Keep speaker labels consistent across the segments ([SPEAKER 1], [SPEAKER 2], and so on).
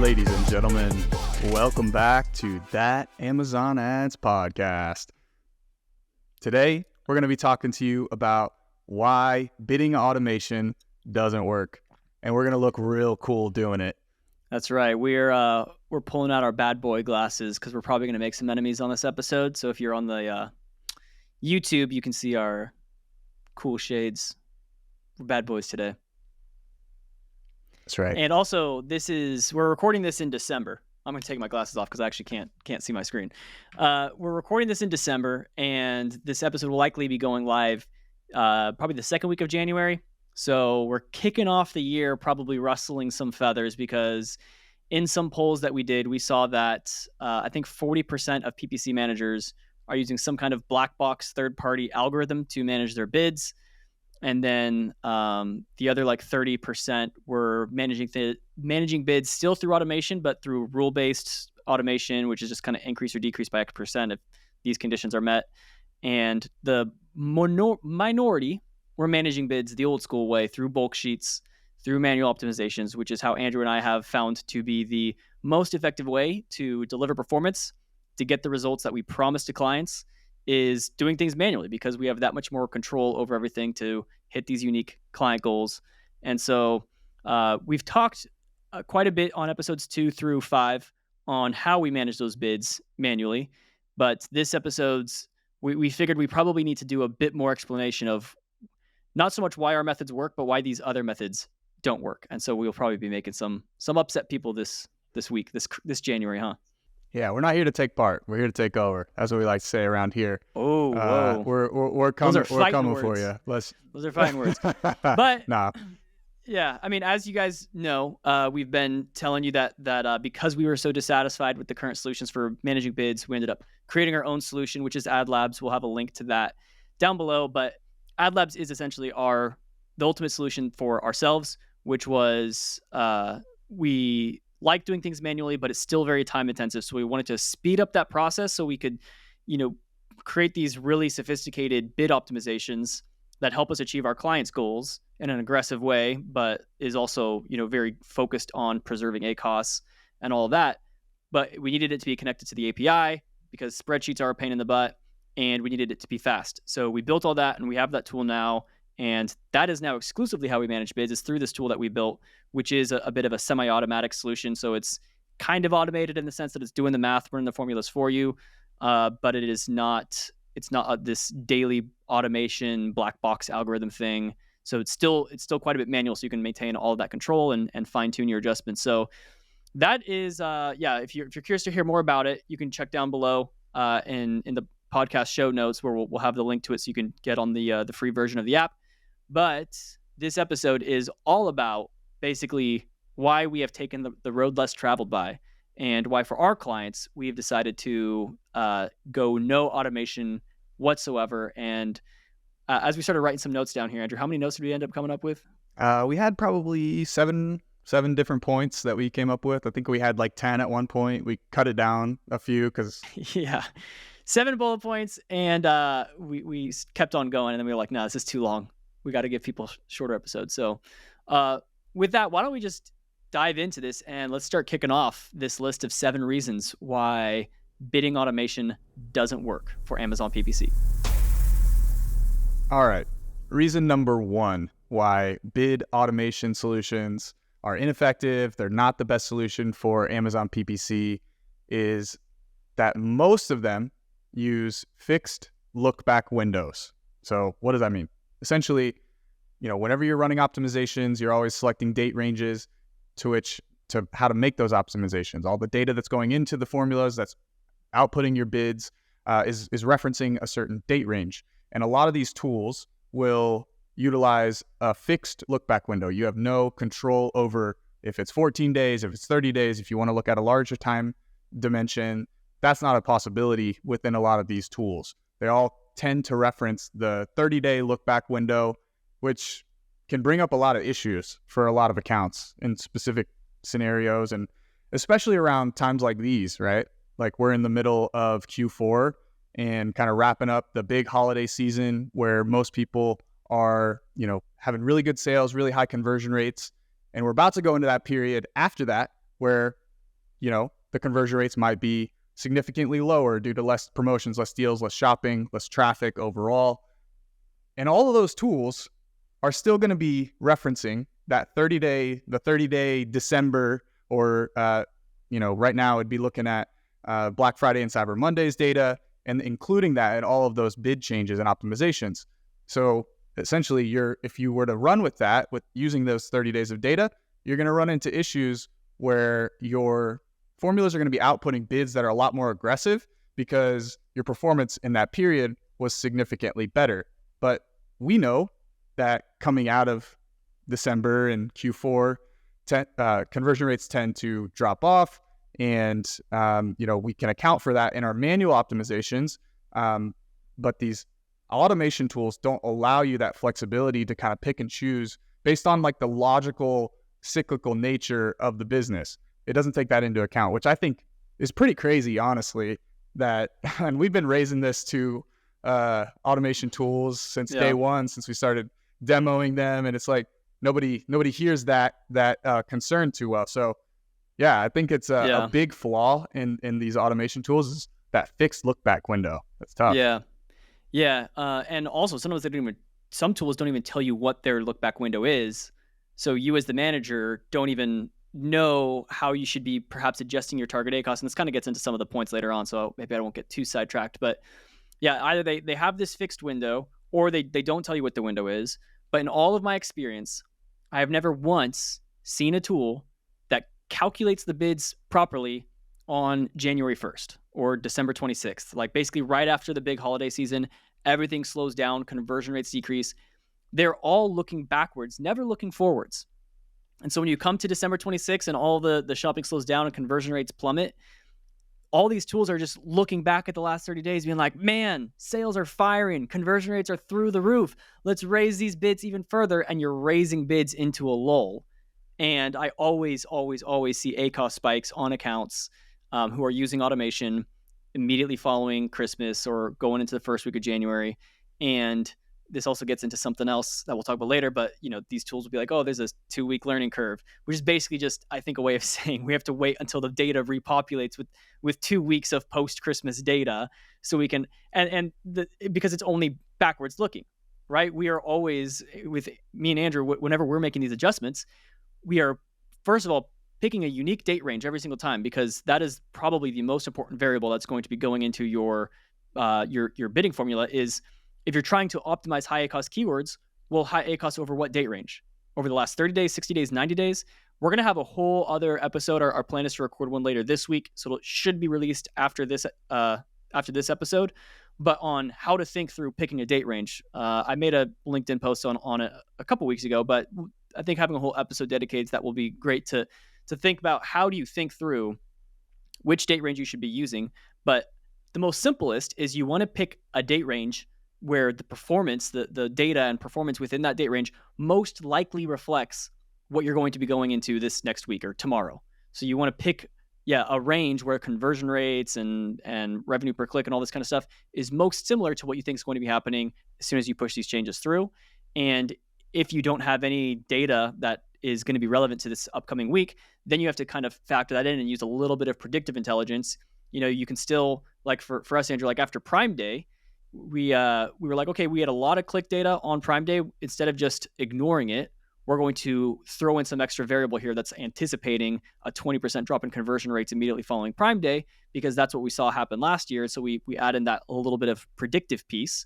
[SPEAKER 1] Ladies and gentlemen, welcome back to That Amazon Ads Podcast. Today, we're going to be talking to you about why bidding automation doesn't work, and we're going to look real cool doing it.
[SPEAKER 2] That's right. We're pulling out our bad boy glasses because we're probably going to make some enemies on this episode. So if you're on the YouTube, you can see our cool shades. We're bad boys today.
[SPEAKER 1] That's right.
[SPEAKER 2] And also, we're recording this in December. I'm going to take my glasses off because I actually can't see my screen. We're recording this in December, and this episode will likely be going live probably the second week of January. So we're kicking off the year probably rustling some feathers because in some polls that we did, we saw that I think 40% of PPC managers are using some kind of black box third-party algorithm to manage their bids. And then the other like 30% were managing bids still through automation, but through rule-based automation, which is just kind of increase or decrease by X% if these conditions are met. And the minority were managing bids the old school way through bulk sheets, through manual optimizations, which is how Andrew and I have found to be the most effective way to deliver performance, to get the results that we promise to clients, is doing things manually because we have that much more control over everything to hit these unique client goals. And so we've talked quite a bit on episodes 2 through 5 on how we manage those bids manually. But this episode's, we figured we probably need to do a bit more explanation of not so much why our methods work, but why these other methods don't work. And so we'll probably be making some upset people this week, this January, huh?
[SPEAKER 1] Yeah, we're not here to take part. We're here to take over. That's what we like to say around here.
[SPEAKER 2] Oh, whoa.
[SPEAKER 1] We're coming for you.
[SPEAKER 2] Those are fighting words. But
[SPEAKER 1] nah.
[SPEAKER 2] Yeah, I mean, as you guys know, we've been telling you that because we were so dissatisfied with the current solutions for managing bids, we ended up creating our own solution, which is AdLabs. We'll have a link to that down below. But AdLabs is essentially the ultimate solution for ourselves, which was we like doing things manually, but it's still very time intensive. So we wanted to speed up that process so we could, create these really sophisticated bid optimizations that help us achieve our clients' goals in an aggressive way, but is also, very focused on preserving ACoS and all of that. But we needed it to be connected to the API because spreadsheets are a pain in the butt, and we needed it to be fast. So we built all that, and we have that tool now. And that is now exclusively how we manage bids, is through this tool that we built, which is a bit of a semi-automatic solution. So it's kind of automated in the sense that it's doing the math, running the formulas for you, but it's not this daily automation black box algorithm thing. So it's still quite a bit manual, so you can maintain all of that control and fine-tune your adjustments. So that is, if you're curious to hear more about it, you can check down below in the podcast show notes where we'll have the link to it so you can get on the free version of the app. But this episode is all about basically why we have taken the road less traveled by, and why for our clients we've decided to go no automation whatsoever. And as we started writing some notes down here, Andrew, how many notes did we end up coming up with?
[SPEAKER 1] We had probably seven different points that we came up with. I think we had like 10 at one point. We cut it down a few because
[SPEAKER 2] 7 bullet points, and we kept on going, and then we were like, no, this is too long. We got to give people shorter episodes. So with that, why don't we just dive into this, and let's start kicking off this list of 7 reasons why bidding automation doesn't work for Amazon PPC.
[SPEAKER 1] All right. Reason number 1 why bid automation solutions are ineffective, they're not the best solution for Amazon PPC, is that most of them use fixed look-back windows. So what does that mean? Essentially, whenever you're running optimizations, you're always selecting date ranges to how to make those optimizations. All the data that's going into the formulas that's outputting your bids is referencing a certain date range. And a lot of these tools will utilize a fixed look-back window. You have no control over if it's 14 days, if it's 30 days, if you want to look at a larger time dimension. That's not a possibility within a lot of these tools. They all tend to reference the 30-day look-back window, which can bring up a lot of issues for a lot of accounts in specific scenarios, and especially around times like these, right? Like we're in the middle of Q4 and kind of wrapping up the big holiday season where most people are, having really good sales, really high conversion rates. And we're about to go into that period after that where the conversion rates might be significantly lower due to less promotions, less deals, less shopping, less traffic overall. And all of those tools are still going to be referencing that 30-day December, or, right now it'd be looking at Black Friday and Cyber Monday's data, and including that in all of those bid changes and optimizations. So essentially, if you were to run with that, with using those 30 days of data, you're going to run into issues where your formulas are going to be outputting bids that are a lot more aggressive because your performance in that period was significantly better. But we know that coming out of December and Q4, conversion rates tend to drop off, and we can account for that in our manual optimizations. But these automation tools don't allow you that flexibility to kind of pick and choose based on like the logical cyclical nature of the business. It doesn't take that into account, which I think is pretty crazy, honestly. And we've been raising this to automation tools since day one, since we started demoing them, and it's like nobody hears that concern too well. So yeah, I think it's a big flaw in these automation tools is that fixed look back window. That's tough.
[SPEAKER 2] Yeah. And also some tools don't even tell you what their look back window is. So you as the manager don't even know how you should be perhaps adjusting your target ACoS. And this kind of gets into some of the points later on, so maybe I won't get too sidetracked. But yeah, either they have this fixed window or they don't tell you what the window is. But in all of my experience, I have never once seen a tool that calculates the bids properly on January 1st or December 26th. Like basically right after the big holiday season, everything slows down, conversion rates decrease. They're all looking backwards, never looking forwards. And so when you come to December 26th and all the shopping slows down and conversion rates plummet, all these tools are just looking back at the last 30 days being like, man, sales are firing, conversion rates are through the roof. Let's raise these bids even further. And you're raising bids into a lull. And I always see ACoS spikes on accounts who are using automation immediately following Christmas or going into the first week of January. And this also gets into something else that we'll talk about later, but these tools will be like, oh, there's a 2-week learning curve, which is basically just, I think, a way of saying we have to wait until the data repopulates with 2 weeks of post-Christmas data so we can, because it's only backwards looking, right? We are always, with me and Andrew, whenever we're making these adjustments, we are, first of all, picking a unique date range every single time, because that is probably the most important variable that's going to be going into your bidding formula. Is if you're trying to optimize high ACoS keywords, well, high ACoS over what date range? Over the last 30 days, 60 days, 90 days? We're going to have a whole other episode. Our plan is to record one later this week, so it should be released after this episode, but on how to think through picking a date range. I made a LinkedIn post on it a couple weeks ago, but I think having a whole episode dedicated to that will be great to think about how do you think through which date range you should be using. But the most simplest is you want to pick a date range where the performance, the data and performance within that date range most likely reflects what you're going to be going into this next week or tomorrow. So you want to pick, a range where conversion rates and revenue per click and all this kind of stuff is most similar to what you think is going to be happening as soon as you push these changes through. And if you don't have any data that is going to be relevant to this upcoming week, then you have to kind of factor that in and use a little bit of predictive intelligence. You can still, like for us, Andrew, like after Prime Day, we were like, okay, we had a lot of click data on Prime Day. Instead of just ignoring it, we're going to throw in some extra variable here that's anticipating a 20% drop in conversion rates immediately following Prime Day, because that's what we saw happen last year. So we add in that a little bit of predictive piece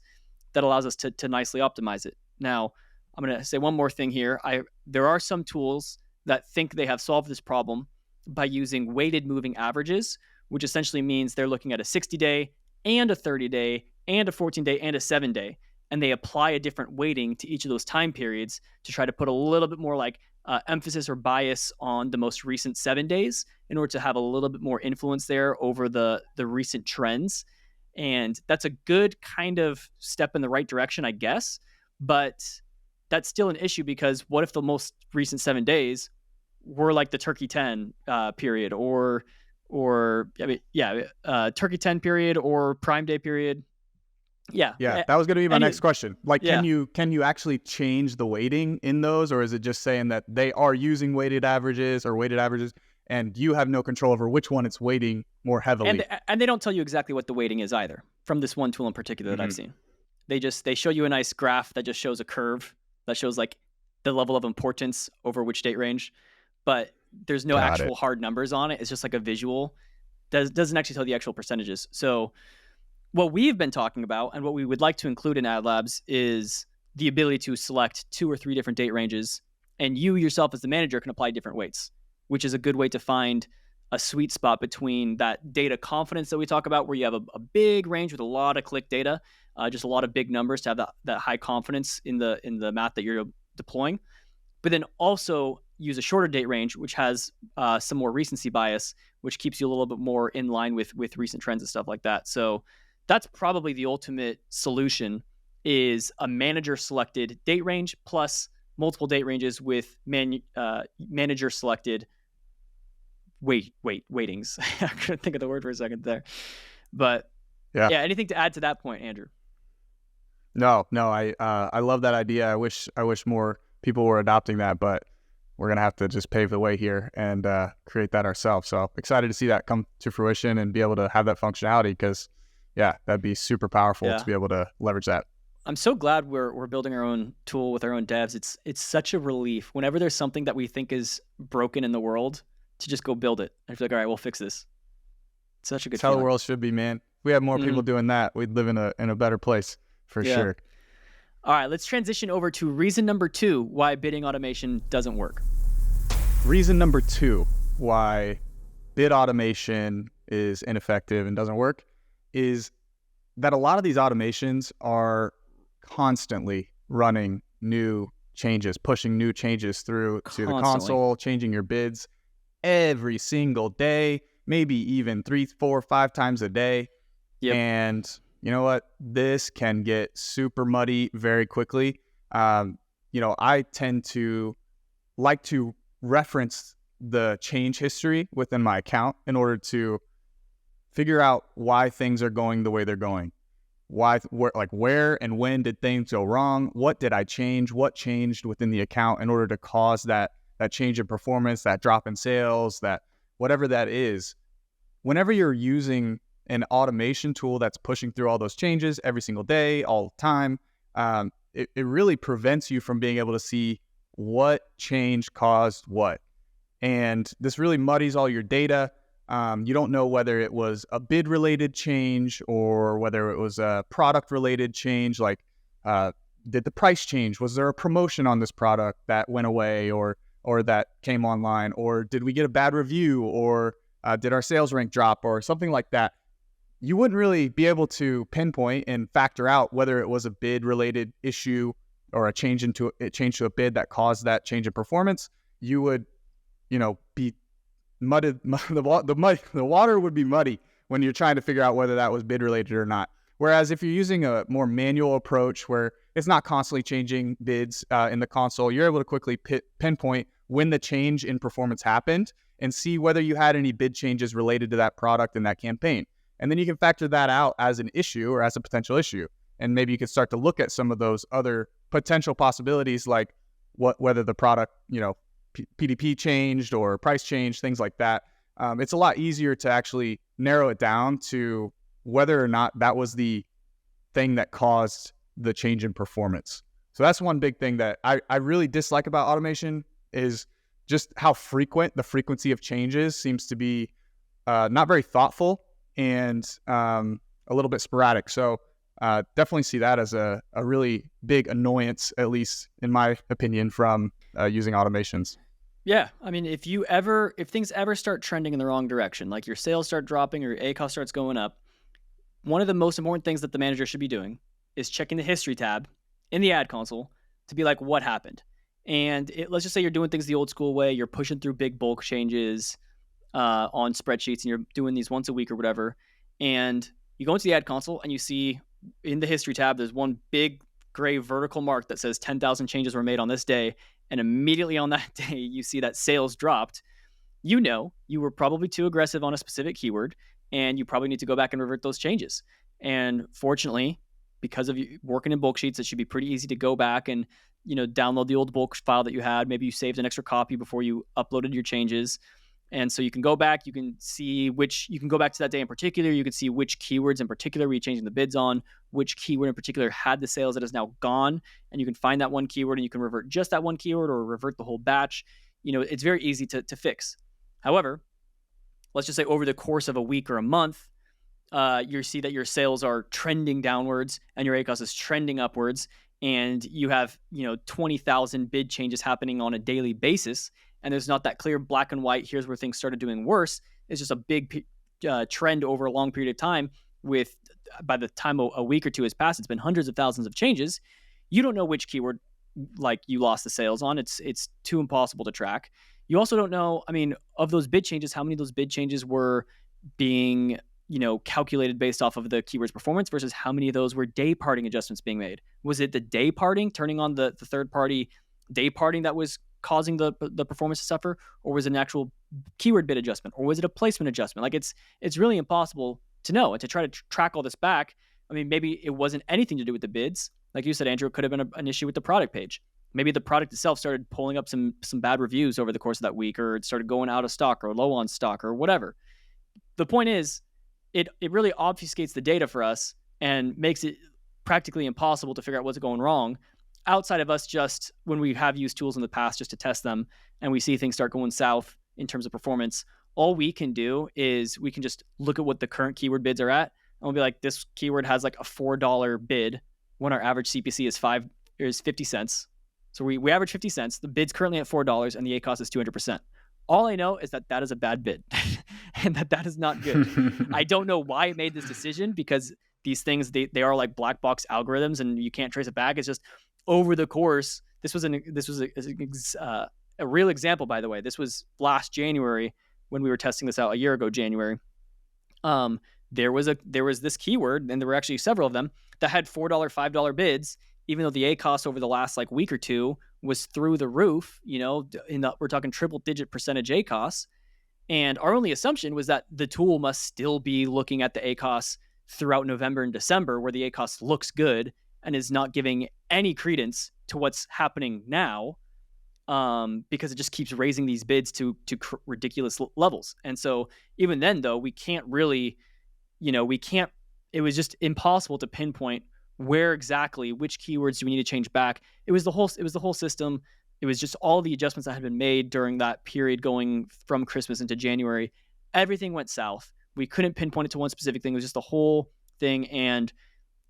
[SPEAKER 2] that allows us to nicely optimize it. Now, I'm going to say one more thing here. There are some tools that think they have solved this problem by using weighted moving averages, which essentially means they're looking at a 60-day and a 30-day and a 14-day and a 7-day, and they apply a different weighting to each of those time periods to try to put a little bit more like emphasis or bias on the most recent 7 days in order to have a little bit more influence there over the recent trends. And that's a good kind of step in the right direction, I guess, but that's still an issue, because what if the most recent 7 days were like the Turkey 10 period or Turkey 10 period or Prime Day period? Yeah,
[SPEAKER 1] that was going to be my next question. Like, can you actually change the weighting in those, or is it just saying that they are using weighted averages? and you have no control over which one it's weighting more heavily.
[SPEAKER 2] And they don't tell you exactly what the weighting is either from this one tool in particular that I've seen. They show you a nice graph that just shows a curve that shows like the level of importance over which date range, but there's no actual hard numbers on it. It's just like a visual. Doesn't actually tell the actual percentages. So what we've been talking about and what we would like to include in Ad Labs is the ability to select 2 or 3 different date ranges, and you yourself as the manager can apply different weights, which is a good way to find a sweet spot between that data confidence that we talk about, where you have a big range with a lot of click data, just a lot of big numbers to have that high confidence in the math that you're deploying, but then also use a shorter date range, which has some more recency bias, which keeps you a little bit more in line with recent trends and stuff like that. So that's probably the ultimate solution, is a manager selected date range plus multiple date ranges with manager selected weightings. I couldn't think of the word for a second there, but yeah. Anything to add to that point, Andrew?
[SPEAKER 1] No, I love that idea. I wish more people were adopting that, but we're gonna have to just pave the way here and create that ourselves. So excited to see that come to fruition and be able to have that functionality, because that'd be super powerful to be able to leverage that.
[SPEAKER 2] I'm so glad we're building our own tool with our own devs. It's such a relief whenever there's something that we think is broken in the worord to just go build it and be like, all right, we'll fix this. It's such a good
[SPEAKER 1] That's how the world should be, man. If we had more people doing that, we'd live in a better place for sure.
[SPEAKER 2] All right, let's transition over to reason number 2 why bidding automation doesn't work.
[SPEAKER 1] Reason number 2 why bid automation is ineffective and doesn't work is that a lot of these automations are constantly running new changes, pushing new changes through to the console, changing your bids every single day, maybe even 3, 4, 5 times a day. And you know what? This can get super muddy very quickly. I tend to like to reference the change history within my account in order to figure out why things are going the way they're going. Where and when did things go wrong? What did I change? What changed within the account in order to cause that change in performance, that drop in sales, that whatever that is? Whenever you're using an automation tool that's pushing through all those changes every single day, all the time, it really prevents you from being able to see what change caused what. And this really muddies all your data. You don't know whether it was a bid-related change or whether it was a product-related change, like did the price change? Was there a promotion on this product that went away or that came online? Or did we get a bad review? Or did our sales rank drop or something like that? You wouldn't really be able to pinpoint and factor out whether it was a bid-related issue or a change to a bid that caused that change in performance. You would, be mudded. The water would be muddy when you're trying to figure out whether that was bid-related or not. Whereas if you're using a more manual approach where it's not constantly changing bids in the console, you're able to quickly pinpoint when the change in performance happened and see whether you had any bid changes related to that product and that campaign. And then you can factor that out as an issue or as a potential issue. And maybe you could start to look at some of those other potential possibilities, like whether the product, PDP changed or price changed, things like that. It's a lot easier to actually narrow it down to whether or not that was the thing that caused the change in performance. So that's one big thing that I really dislike about automation, is just how frequent the frequency of changes seems to be, not very thoughtful and a little bit sporadic. So definitely see that as a really big annoyance, at least in my opinion, from using automations.
[SPEAKER 2] Yeah, I mean, if things ever start trending in the wrong direction, like your sales start dropping or your ACoS starts going up, one of the most important things that the manager should be doing is checking the history tab in the ad console to be like, what happened? And let's just say you're doing things the old school way. You're pushing through big bulk changes on spreadsheets, and you're doing these once a week or whatever. And you go into the ad console and you see in the history tab, there's one big gray vertical mark that says 10,000 changes were made on this day. And immediately on that day, you see that sales dropped. You were probably too aggressive on a specific keyword, and you probably need to go back and revert those changes. And fortunately, because of you working in bulk sheets, it should be pretty easy to go back and download the old bulk file that you had. Maybe you saved an extra copy before you uploaded your changes. And so you can go back, you can go back to that day in particular. You can see which keywords in particular were you changing the bids on, which keyword in particular had the sales that is now gone. And you can find that one keyword and you can revert just that one keyword or revert the whole batch. It's very easy to fix. However, let's just say over the course of a week or a month, you see that your sales are trending downwards and your ACOS is trending upwards, and you have 20,000 bid changes happening on a daily basis, and there's not that clear black and white, here's where things started doing worse. It's just a big trend over a long period of time. By the time a week or two has passed, it's been hundreds of thousands of changes. You don't know which keyword you lost the sales on. It's too impossible to track. You also don't know, of those bid changes, how many of those bid changes were being calculated based off of the keyword's performance versus how many of those were day parting adjustments being made. Was it the day parting, turning on the third party day parting that was causing the performance to suffer, or was it an actual keyword bid adjustment, or was it a placement adjustment? Like it's really impossible to know, and to try to track all this back. Maybe it wasn't anything to do with the bids. Like you said, Andrew, it could have been an issue with the product page. Maybe the product itself started pulling up some bad reviews over the course of that week, or it started going out of stock or low on stock or whatever. The point is, it really obfuscates the data for us and makes it practically impossible to figure out what's going wrong, outside of us just, when we have used tools in the past just to test them and we see things start going south in terms of performance. All we can do is we can just look at what the current keyword bids are at, and we'll be like, this keyword has like a $4 bid when our average CPC is 50 cents. So we average 50 cents. The bid's currently at $4 and the ACOS is 200%. All I know is that is a bad bid and that is not good. I don't know why it made this decision, because these things, they are like black box algorithms and you can't trace it back. It's just over the course. This was a real example, by the way. This was last January when we were testing this out, a year ago, January. There was this keyword, and there were actually several of them that had $4, $5 bids, even though the ACOS over the last week or two was through the roof. We're talking triple digit percentage ACOS. And our only assumption was that the tool must still be looking at the ACOS throughout November and December, where the ACOS looks good and is not giving any credence to what's happening now, because it just keeps raising these bids to ridiculous levels. And so even then, though, we can't really, it was just impossible to pinpoint where exactly, which keywords do we need to change back. It was the whole system. It was just all the adjustments that had been made during that period going from Christmas into January. Everything went south. We couldn't pinpoint it to one specific thing. It was just the whole thing. And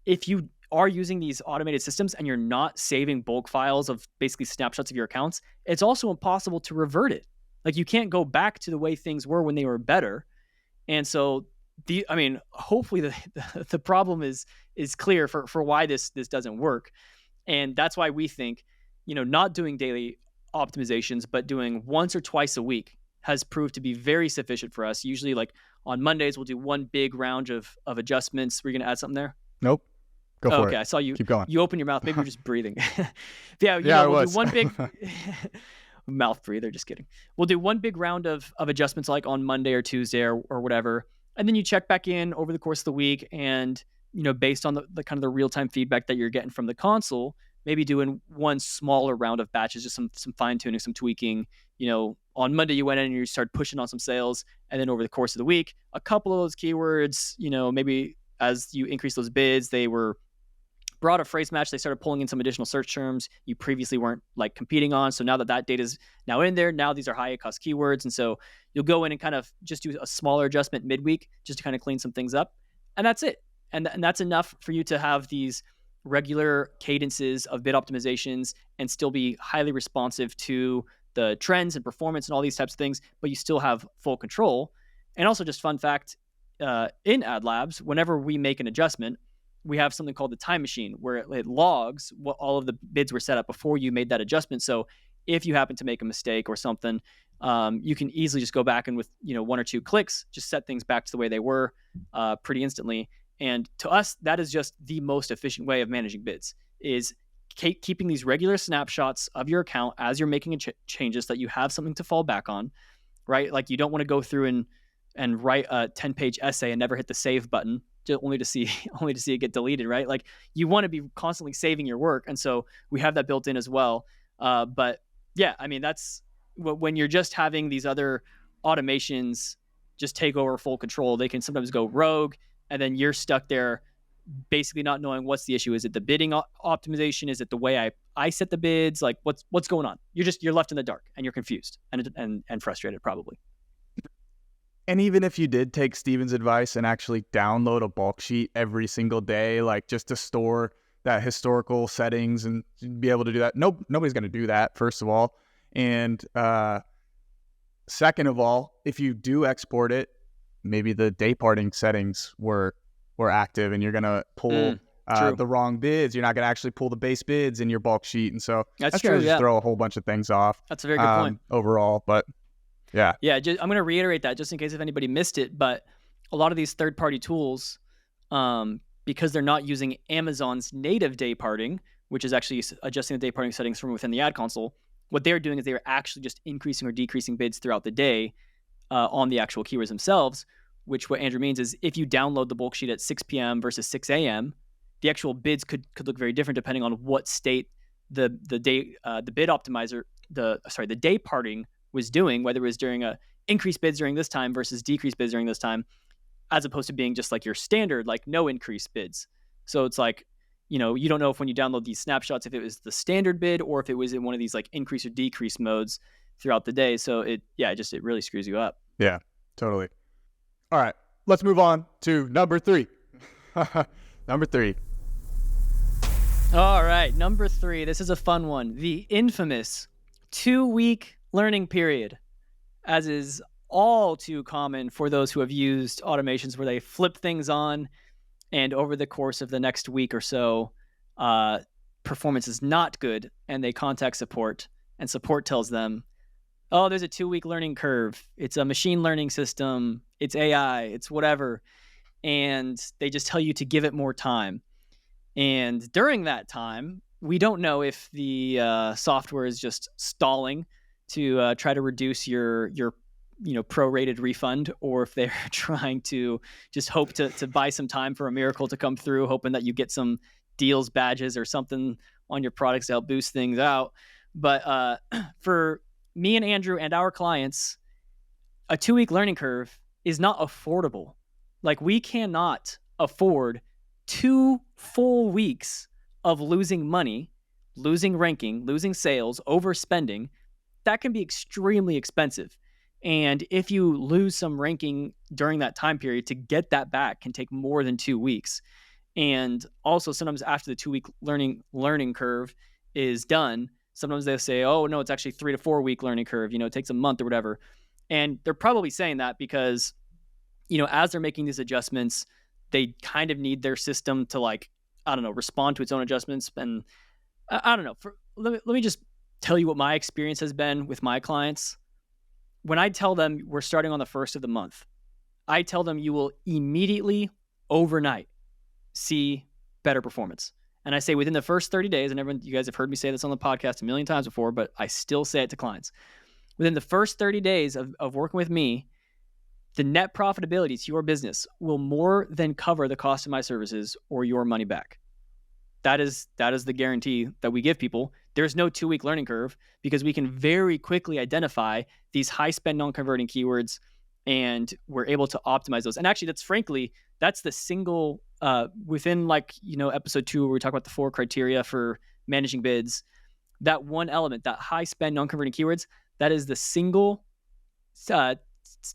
[SPEAKER 2] if you are using these automated systems and you're not saving bulk files of basically snapshots of your accounts, it's also impossible to revert it. Like, you can't go back to the way things were when they were better. And so hopefully the problem is clear for why this doesn't work. And that's why we think, not doing daily optimizations, but doing once or twice a week has proved to be very sufficient for us. Usually, like on Mondays, we'll do one big round of adjustments. Were you going to add something there?
[SPEAKER 1] Nope. Go for it.
[SPEAKER 2] Okay, I saw you.
[SPEAKER 1] Keep going.
[SPEAKER 2] You open your mouth. Maybe you're just breathing. We'll do one big mouth breather. Just kidding. We'll do one big round of adjustments, like on Monday or Tuesday or whatever. And then you check back in over the course of the week, and based on the kind of the real-time feedback that you're getting from the console, maybe doing one smaller round of batches, just some fine-tuning, some tweaking. On Monday you went in and you started pushing on some sales, and then over the course of the week, a couple of those keywords, maybe as you increase those bids, they were brought a phrase match. They started pulling in some additional search terms you previously weren't competing on. So now that data is now in there, now these are high cost keywords. And so you'll go in and kind of just do a smaller adjustment midweek just to kind of clean some things up. And that's it. And that's enough for you to have these regular cadences of bid optimizations and still be highly responsive to the trends and performance and all these types of things, but you still have full control. And also, just fun fact, in Ad Labs, whenever we make an adjustment, we have something called the time machine, where it logs what all of the bids were set up before you made that adjustment. So if you happen to make a mistake or something, you can easily just go back and with one or two clicks, just set things back to the way they were pretty instantly. And to us, that is just the most efficient way of managing bids, is keeping these regular snapshots of your account as you're making changes, that you have something to fall back on, right? Like, you don't want to go through and write a 10-page essay and never hit the save button, only to see it get deleted, right? Like, you want to be constantly saving your work. And so we have that built in as well. But yeah, that's when you're just having these other automations just take over full control. They can sometimes go rogue, and then you're stuck there basically not knowing what's the issue. Is it the bidding optimization? Is it the way I set the bids? Like what's going on? You're left in the dark and you're confused and frustrated probably.
[SPEAKER 1] And even if you did take Steven's advice and actually download a bulk sheet every single day, like just to store that historical settings and be able to do that, nobody's going to do that, first of all. And second of all, if you do export it, maybe the day parting settings were active and you're going to pull the wrong bids. You're not going to actually pull the base bids in your bulk sheet. And so
[SPEAKER 2] that's true.
[SPEAKER 1] Just throw a whole bunch of things off.
[SPEAKER 2] That's a very good point
[SPEAKER 1] overall, but yeah.
[SPEAKER 2] I'm going to reiterate that just in case if anybody missed it. But a lot of these third-party tools, because they're not using Amazon's native day parting, which is actually adjusting the day parting settings from within the ad console, what they're doing is they're actually just increasing or decreasing bids throughout the day on the actual keywords themselves, which what Andrew means is if you download the bulk sheet at 6 p.m. versus 6 a.m., the actual bids could look very different depending on what state the bid optimizer, the day parting was doing, whether it was during a increased bids during this time versus decreased bids during this time, as opposed to being just like your standard, like no increased bids. So it's like, you don't know if when you download these snapshots, if it was the standard bid or if it was in one of these like increase or decrease modes throughout the day. So it really screws you up.
[SPEAKER 1] Yeah, totally. All right, let's move on to number 3. Number 3.
[SPEAKER 2] All right, number 3. This is a fun one. The infamous 2-week learning period, as is all too common for those who have used automations where they flip things on and over the course of the next week or so, performance is not good and they contact support and support tells them, oh, there's a 2-week learning curve. It's a machine learning system. It's AI. It's whatever. And they just tell you to give it more time. And during that time, we don't know if the software is just stalling to try to reduce your prorated refund, or if they're trying to just hope to buy some time for a miracle to come through, hoping that you get some deals, badges, or something on your products to help boost things out. But for me and Andrew and our clients, a 2-week learning curve is not affordable. Like, we cannot afford 2 full weeks of losing money, losing ranking, losing sales, overspending. That can be extremely expensive. And if you lose some ranking during that time period, to get that back can take more than 2 weeks. And also sometimes after the 2-week learning curve is done, sometimes they'll say, oh no, it's actually 3 to 4 week learning curve. It takes a month or whatever. And they're probably saying that because, as they're making these adjustments, they kind of need their system to respond to its own adjustments. And I don't know. Let me just tell you what my experience has been with my clients. When I tell them we're starting on the 1st of the month, I tell them you will immediately, overnight, see better performance. And I say within the first 30 days, and you guys have heard me say this on the podcast a million times before, but I still say it to clients. Within the first 30 days of working with me, the net profitability to your business will more than cover the cost of my services or your money back. That is the guarantee that we give people. There's no 2-week learning curve because we can very quickly identify these high spend non-converting keywords, and we're able to optimize those. And actually, that's the single within episode 2 where we talk about the 4 criteria for managing bids. That one element, that high spend non-converting keywords, that is the single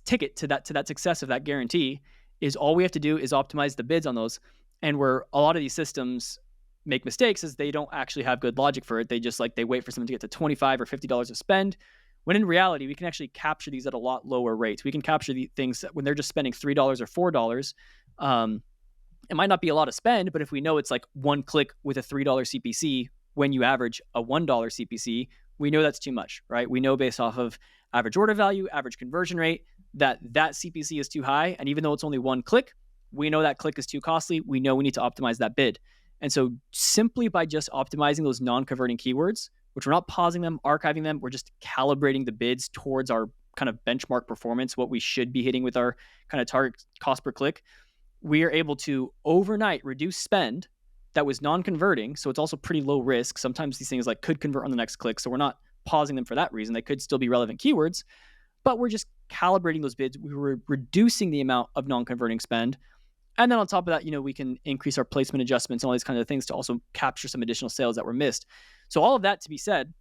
[SPEAKER 2] ticket to that success of that guarantee. Is all we have to do is optimize the bids on those. And where a lot of these systems make mistakes is they don't actually have good logic for it. They just they wait for someone to get to $25 or $50 to spend, when in reality we can actually capture these at a lot lower rates. We can capture the things when they're just spending $3 or $4. It might not be a lot of spend, but if we know it's like one click with a $3 CPC when you average a $1 CPC, we know that's too much, right? We know based off of average order value, average conversion rate, that CPC is too high. And even though it's only one click, we know that click is too costly. We know we need to optimize that bid. And so simply by just optimizing those non-converting keywords, which we're not pausing them, archiving them, we're just calibrating the bids towards our kind of benchmark performance, what we should be hitting with our kind of target cost per click, we are able to overnight reduce spend that was non-converting. So it's also pretty low risk. Sometimes these things could convert on the next click. So we're not pausing them for that reason. They could still be relevant keywords, but we're just calibrating those bids, we were reducing the amount of non-converting spend. And then on top of that, we can increase our placement adjustments and all these kinds of things to also capture some additional sales that were missed. So all of that to be said,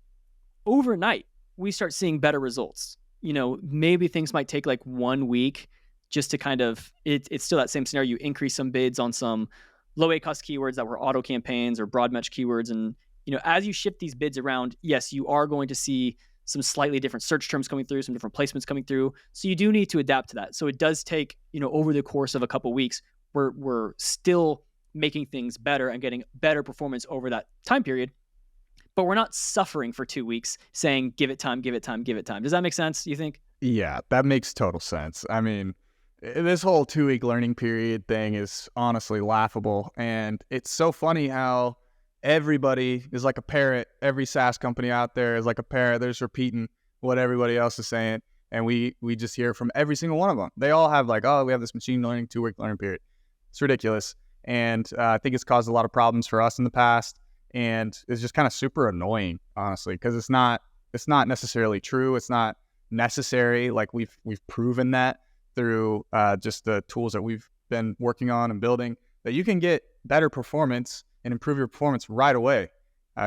[SPEAKER 2] overnight, we start seeing better results. Maybe things might take like 1 week just to kind of, it's still that same scenario. You increase some bids on some low ACoS keywords that were auto campaigns or broad match keywords. And, as you shift these bids around, yes, you are going to see some slightly different search terms coming through, some different placements coming through. So you do need to adapt to that. So it does take, over the course of a couple of weeks, we're still making things better and getting better performance over that time period. But we're not suffering for 2 weeks saying, give it time, give it time, give it time. Does that make sense, you think?
[SPEAKER 1] Yeah, that makes total sense. I mean, this whole 2-week learning period thing is honestly laughable. And it's so funny how everybody is like a parrot. Every SaaS company out there is like a parrot. They're just repeating what everybody else is saying. And we just hear from every single one of them. They all have like, oh, we have this machine learning 2-week learning period. It's ridiculous. And I think it's caused a lot of problems for us in the past. And it's just kind of super annoying, honestly, because it's not necessarily true. It's not necessary. Like we've proven that through just the tools that we've been working on and building, that you can get better performance and improve your performance right away.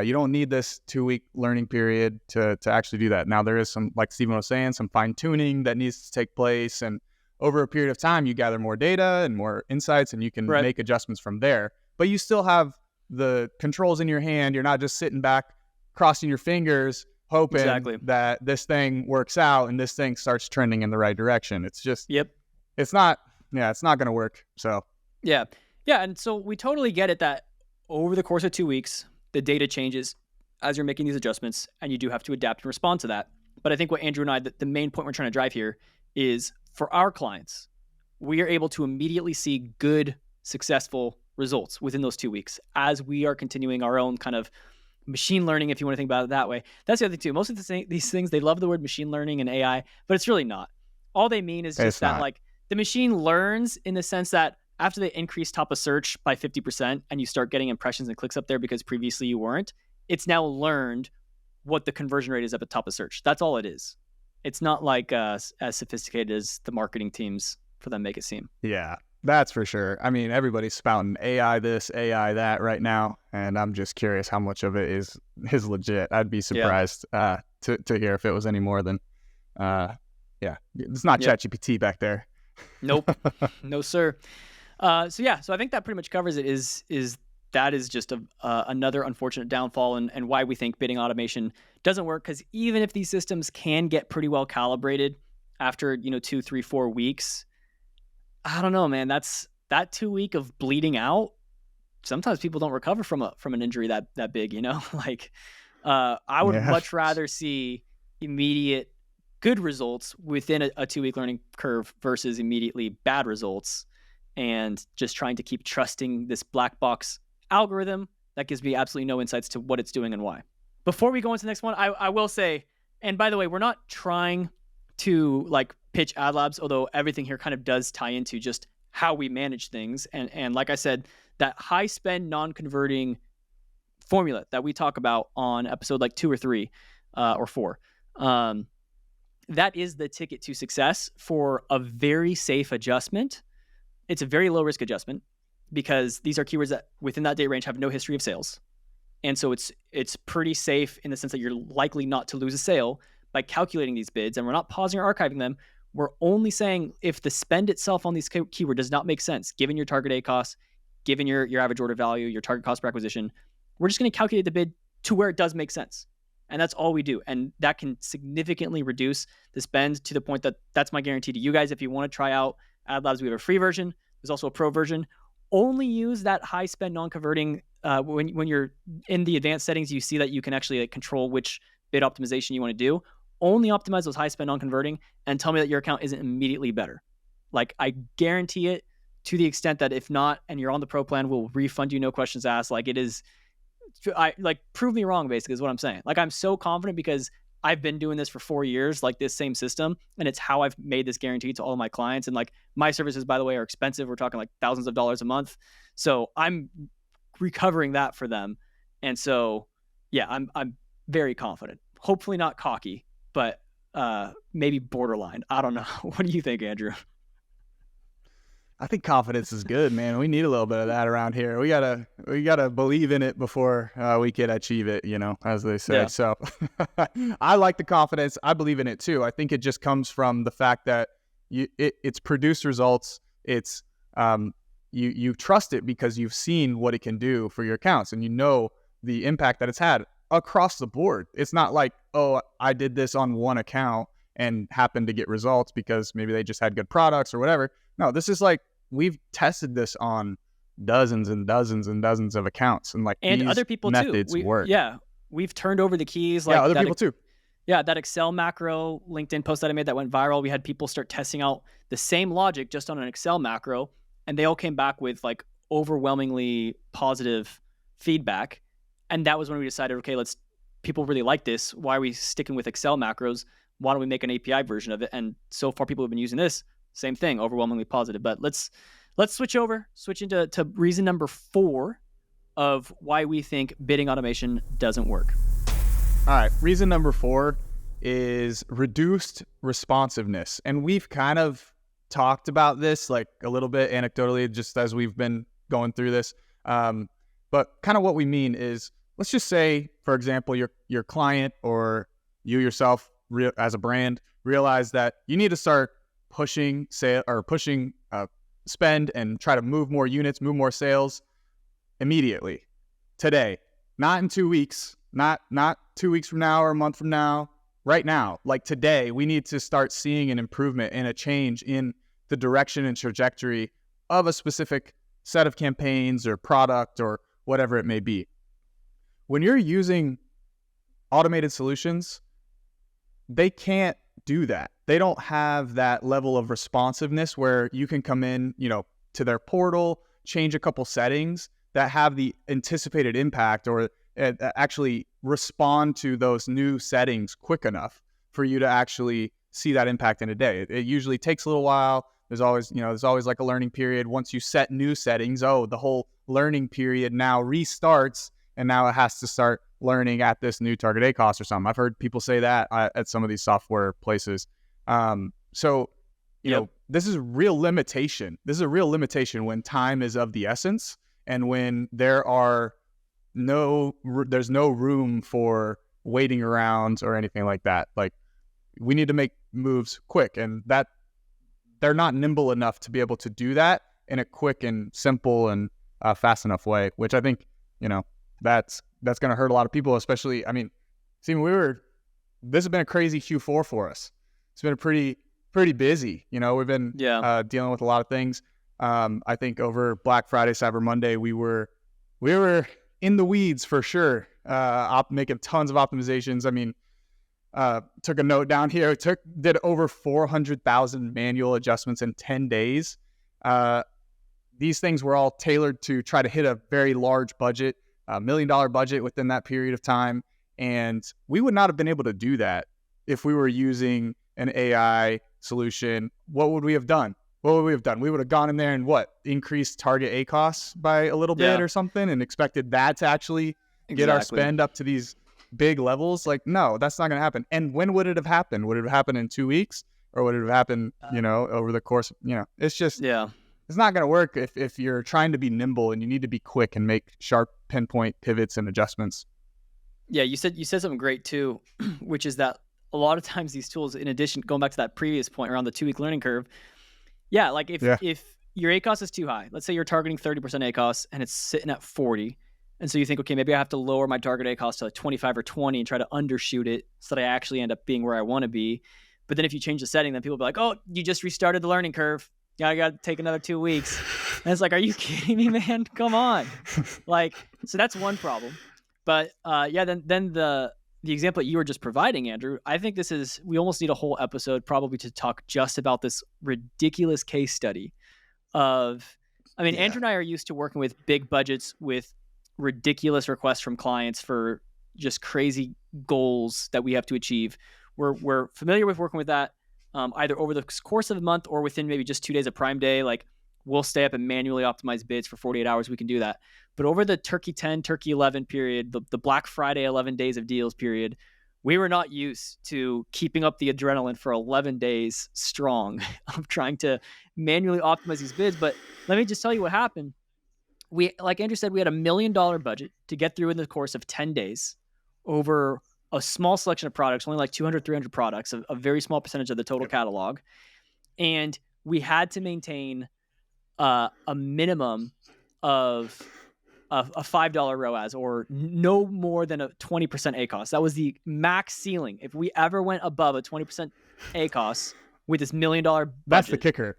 [SPEAKER 1] You don't need this 2-week learning period to actually do that. Now, there is some, like Stephen was saying, some fine tuning that needs to take place. And over a period of time, you gather more data and more insights, and you can make adjustments from there. But you still have the controls in your hand. You're not just sitting back, crossing your fingers, hoping that this thing works out and this thing starts trending in the right direction. It's just, it's not going to work. So,
[SPEAKER 2] yeah. And so we totally get it that over the course of 2 weeks, the data changes as you're making these adjustments, and you do have to adapt and respond to that. But I think what Andrew and I, the main point we're trying to drive here is, for our clients, we are able to immediately see good, successful results within those 2 weeks as we are continuing our own kind of machine learning, if you want to think about it that way. That's the other thing too. Most of these things, they love the word machine learning and AI, but it's really not. All they mean is just that like the machine learns in the sense that after they increase top of search by 50% and you start getting impressions and clicks up there because previously you weren't, it's now learned what the conversion rate is at the top of search. That's all it is. It's not like as sophisticated as the marketing teams for them make it seem.
[SPEAKER 1] Yeah, that's for sure. I mean, everybody's spouting AI this, AI that right now, and I'm just curious how much of it is legit. I'd be surprised to hear if it was any more than, it's not ChatGPT back there.
[SPEAKER 2] Nope, no sir. So I think that pretty much covers it. That is just another unfortunate downfall and why we think bidding automation doesn't work. Because even if these systems can get pretty well calibrated after 2, 3, 4 weeks, I don't know, man. That 2 week of bleeding out. Sometimes people don't recover from an injury that big. Like I would much rather see immediate good results within a 2 week learning curve versus immediately bad results, and just trying to keep trusting this black box algorithm that gives me absolutely no insights to what it's doing and why. Before we go into the next one, I will say, and by the way, we're not trying to like pitch ad labs, although everything here kind of does tie into just how we manage things. And like I said, that high spend non-converting formula that we talk about on episode like 2 or 3 or 4, that is the ticket to success for a very safe adjustment. It's a very low risk adjustment because these are keywords that within that date range have no history of sales. And so it's pretty safe in the sense that you're likely not to lose a sale by calculating these bids. And we're not pausing or archiving them. We're only saying if the spend itself on these keyword does not make sense, given your target ACoS, given your average order value, your target cost per acquisition, we're just going to calculate the bid to where it does make sense. And that's all we do. And that can significantly reduce the spend to the point that that's my guarantee to you guys. If you want to try out Ad Labs, we have a free version. There's also a pro version. Only use that high spend non-converting when you're in the advanced settings. You see that you can actually control which bid optimization you want to do. Only optimize those high spend non-converting and tell me that your account isn't immediately better. Like I guarantee it, to the extent that if not, and you're on the pro plan, we'll refund you, no questions asked. Like it is, prove me wrong, basically is what I'm saying. Like I'm so confident because I've been doing this for 4 years, like this same system, and it's how I've made this guarantee to all of my clients. And like my services, by the way, are expensive. We're talking like thousands of dollars a month. So I'm recovering that for them. And so, yeah, I'm very confident, hopefully not cocky, but maybe borderline. I don't know. What do you think, Andrew?
[SPEAKER 1] I think confidence is good, man. We need a little bit of that around here. We gotta believe in it before we can achieve it, as they say.
[SPEAKER 2] Yeah.
[SPEAKER 1] So I like the confidence. I believe in it too. I think it just comes from the fact that it's produced results. It's you trust it because you've seen what it can do for your accounts, and you know the impact that it's had across the board. It's not like, oh, I did this on one account and happened to get results because maybe they just had good products or whatever. No, this is like, we've tested this on dozens and dozens and dozens of accounts, and
[SPEAKER 2] And
[SPEAKER 1] these
[SPEAKER 2] other people
[SPEAKER 1] methods
[SPEAKER 2] too.
[SPEAKER 1] work.
[SPEAKER 2] Yeah, we've turned over the keys. Like
[SPEAKER 1] Other
[SPEAKER 2] that,
[SPEAKER 1] people too.
[SPEAKER 2] Yeah, that Excel macro LinkedIn post that I made that went viral. We had people start testing out the same logic just on an Excel macro, and they all came back with like overwhelmingly positive feedback. And that was when we decided, okay, people really like this. Why are we sticking with Excel macros? Why don't we make an API version of it? And so far, people have been using this. Same thing, overwhelmingly positive. But let's switch into reason number 4 of why we think bidding automation doesn't work.
[SPEAKER 1] All right. Reason number 4 is reduced responsiveness. And we've kind of talked about this like a little bit anecdotally, just as we've been going through this. But kind of what we mean is, let's just say, for example, your client or you yourself as a brand realize that you need to start pushing spend and try to move more units, move more sales immediately, today, not in 2 weeks, not 2 weeks from now or a month from now, right now. Like today, we need to start seeing an improvement and a change in the direction and trajectory of a specific set of campaigns or product or whatever it may be. When you're using automated solutions, they can't do that. They don't have that level of responsiveness where you can come in, to their portal, change a couple settings that have the anticipated impact or actually respond to those new settings quick enough for you to actually see that impact in a day. It usually takes a little while. There's always like a learning period. Once you set new settings, the whole learning period now restarts, and now it has to start learning at this new target ACoS or something. I've heard people say that at some of these software places. So, this is a real limitation. This is a real limitation when time is of the essence and when there's no room for waiting around or anything like that. Like, we need to make moves quick, and that they're not nimble enough to be able to do that in a quick and simple and fast enough way, which I think, that's going to hurt a lot of people, especially, this has been a crazy Q4 for us. It's been pretty busy. We've been dealing with a lot of things. I think over Black Friday, Cyber Monday, we were in the weeds for sure, making tons of optimizations. Took a note down here. Did over 400,000 manual adjustments in 10 days. These things were all tailored to try to hit a very large budget, $1 million budget within that period of time. And we would not have been able to do that if we were using an AI solution. What would we have done? We would have gone in there and increased target ACoS by a little bit or something, and expected that to actually get our spend up to these big levels. Like, no, that's not going to happen. And when would it have happened? Would it have happened in 2 weeks, or would it have happened, over the course? It's just, it's not going to work if you're trying to be nimble and you need to be quick and make sharp pinpoint pivots and adjustments.
[SPEAKER 2] Yeah, you said something great too, which is that a lot of times these tools, in addition, going back to that previous point around the 2-week learning curve, like if your ACoS is too high, let's say you're targeting 30% ACoS and it's sitting at 40, and so you think, okay, maybe I have to lower my target ACoS to like 25 or 20 and try to undershoot it so that I actually end up being where I want to be. But then if you change the setting, then people will be like, oh, you just restarted the learning curve. Yeah, I got to take another 2 weeks. And it's like, are you kidding me, man? Come on. So that's one problem. But then the example that you were just providing, Andrew, I think we almost need a whole episode probably to talk just about this ridiculous case study of, Andrew and I are used to working with big budgets with ridiculous requests from clients for just crazy goals that we have to achieve. We're familiar with working with that. Either over the course of a month or within maybe just 2 days of Prime Day. Like, we'll stay up and manually optimize bids for 48 hours. We can do that. But over the Turkey 10, Turkey 11 period, the Black Friday 11 days of deals period, we were not used to keeping up the adrenaline for 11 days strong of trying to manually optimize these bids. But let me just tell you what happened. We, like Andrew said, we had $1 million budget to get through in the course of 10 days over a small selection of products, only like 200, 300 products, a very small percentage of the total catalog. And we had to maintain a minimum of a $5 ROAS, or no more than a 20% ACOS. That was the max ceiling. If we ever went above a 20% ACOS with this $1 million budget,
[SPEAKER 1] That's the kicker.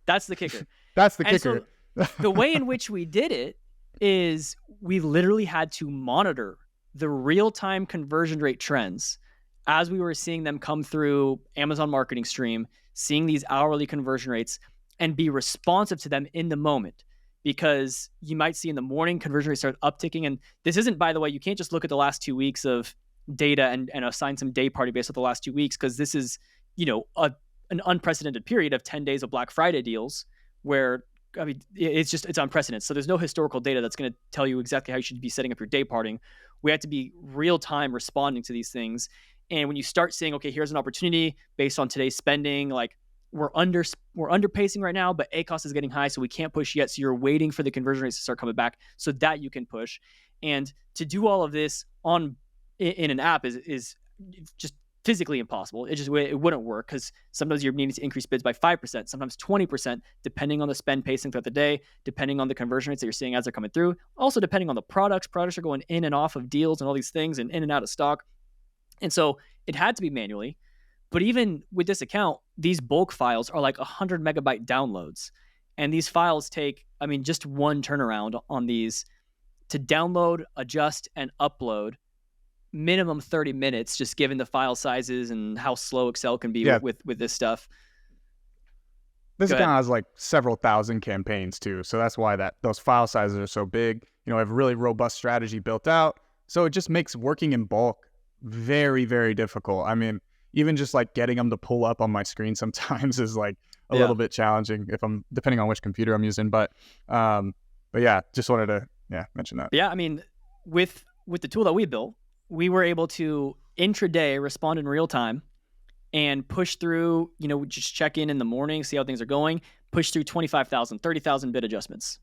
[SPEAKER 2] That's the kicker.
[SPEAKER 1] That's the kicker.
[SPEAKER 2] So the way in which we did it is we literally had to monitor the real-time conversion rate trends as we were seeing them come through Amazon Marketing Stream, seeing these hourly conversion rates, and be responsive to them in the moment. Because you might see in the morning conversion rates start upticking. And this isn't, by the way, you can't just look at the last 2 weeks of data and assign some day party based on the last 2 weeks, because this is, an unprecedented period of 10 days of Black Friday deals where, I mean, it's unprecedented. So there's no historical data that's going to tell you exactly how you should be setting up your day parting. We have to be real time responding to these things. And when you start saying, okay, here's an opportunity based on today's spending, like, we're underpacing right now, but ACOS is getting high, so we can't push yet. So you're waiting for the conversion rates to start coming back so that you can push. And to do all of this in an app is just physically impossible. It wouldn't work, because sometimes you're needing to increase bids by 5%, sometimes 20%, depending on the spend pacing throughout the day, depending on the conversion rates that you're seeing as they're coming through. Also depending on the products. Products are going in and off of deals and all these things, and in and out of stock. And so it had to be manually. But even with this account, these bulk files are like 100 megabyte downloads. And these files take, just one turnaround on these to download, adjust, and upload, minimum 30 minutes, just given the file sizes and how slow Excel can be with this stuff.
[SPEAKER 1] This account has like several thousand campaigns too. So that's why those file sizes are so big. I have a really robust strategy built out. So it just makes working in bulk very, very difficult. Even just like getting them to pull up on my screen sometimes is like a little bit challenging depending on which computer I'm using. But yeah, just wanted to mention that.
[SPEAKER 2] Yeah, with the tool that we built, we were able to intraday respond in real time and push through, just check in the morning, see how things are going, push through 25,000, 30,000 bid adjustments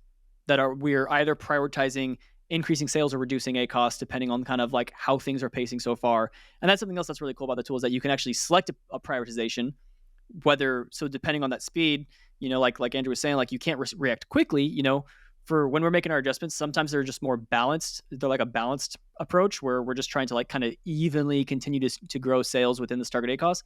[SPEAKER 2] we're either prioritizing increasing sales or reducing ACOS, depending on kind of like how things are pacing so far. And that's something else that's really cool about the tool, is that you can actually select a prioritization, depending on that speed, like Andrew was saying, like you can't react quickly, for when we're making our adjustments. Sometimes they're just more balanced. They're like a balanced approach where we're just trying to like kind of evenly continue to grow sales within this target ACOS.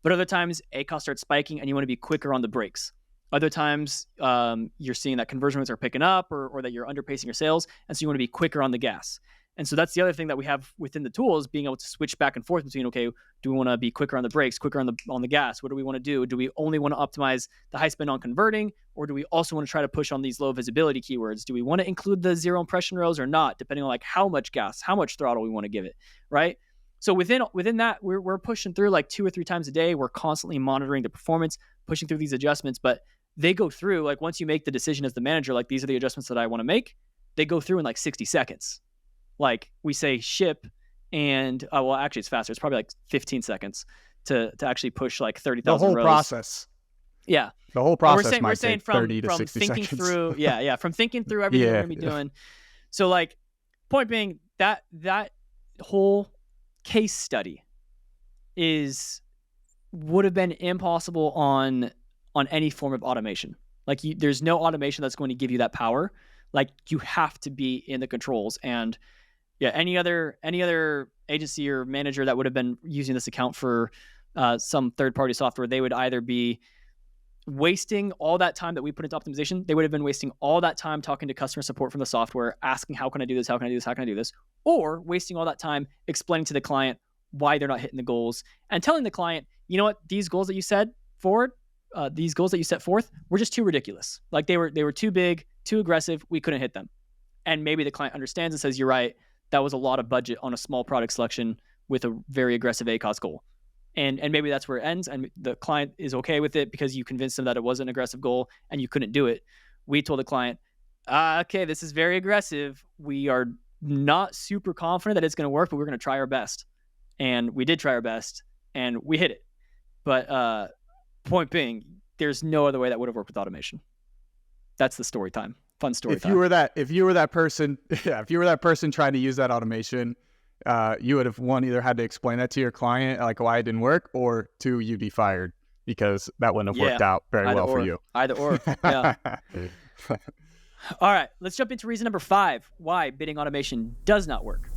[SPEAKER 2] But other times ACOS starts spiking and you want to be quicker on the brakes. Other times, you're seeing that conversion rates are picking up, or that you're underpacing your sales, and so you want to be quicker on the gas. And so that's the other thing that we have within the tool, is being able to switch back and forth between, okay, do we want to be quicker on the brakes, quicker on the gas? What do we want to do? Do we only want to optimize the high spend on converting, or do we also want to try to push on these low visibility keywords? Do we want to include the zero impression rows or not, depending on like how much gas, how much throttle we want to give it, right? So within that, we're pushing through like 2 or 3 times a day. We're constantly monitoring the performance, pushing through these adjustments, but they go through, like once you make the decision as the manager, like these are the adjustments that I want to make, they go through in like 60 seconds. Like we say ship, and actually it's faster. It's probably like 15 seconds to actually push like 30,000 rows.
[SPEAKER 1] The whole process.
[SPEAKER 2] Yeah.
[SPEAKER 1] The whole process
[SPEAKER 2] we're saying
[SPEAKER 1] take 30 to 60
[SPEAKER 2] thinking
[SPEAKER 1] seconds.
[SPEAKER 2] From thinking through everything we're going to be doing. So like, point being, that whole case study would have been impossible on any form of automation. Like there's no automation that's going to give you that power. Like you have to be in the controls. And any other agency or manager that would have been using this account for some third-party software, they would either be wasting all that time that we put into optimization. They would have been wasting all that time talking to customer support from the software, asking, how can I do this? How can I do this? How can I do this? Or wasting all that time explaining to the client why they're not hitting the goals, and telling the client, you know what, these goals that you set forth were just too ridiculous. Like they were too big, too aggressive. We couldn't hit them. And maybe the client understands and says, you're right. That was a lot of budget on a small product selection with a very aggressive ACOS goal. And maybe that's where it ends, and the client is okay with it because you convinced them that it was an aggressive goal and you couldn't do it. We told the client, okay, this is very aggressive. We are not super confident that it's going to work, but we're going to try our best. and we did try our best and we hit it. But point being, there's no other way that would have worked with automation. That's the story time. Fun story
[SPEAKER 1] If
[SPEAKER 2] time.
[SPEAKER 1] you were that person, if you were that person trying to use that automation, you would have either had to explain that to your client, like why it didn't work, or two, you'd be fired because that wouldn't have worked out very well for you.
[SPEAKER 2] Either or. Yeah. All right, let's jump into reason number 5, why bidding automation does not work.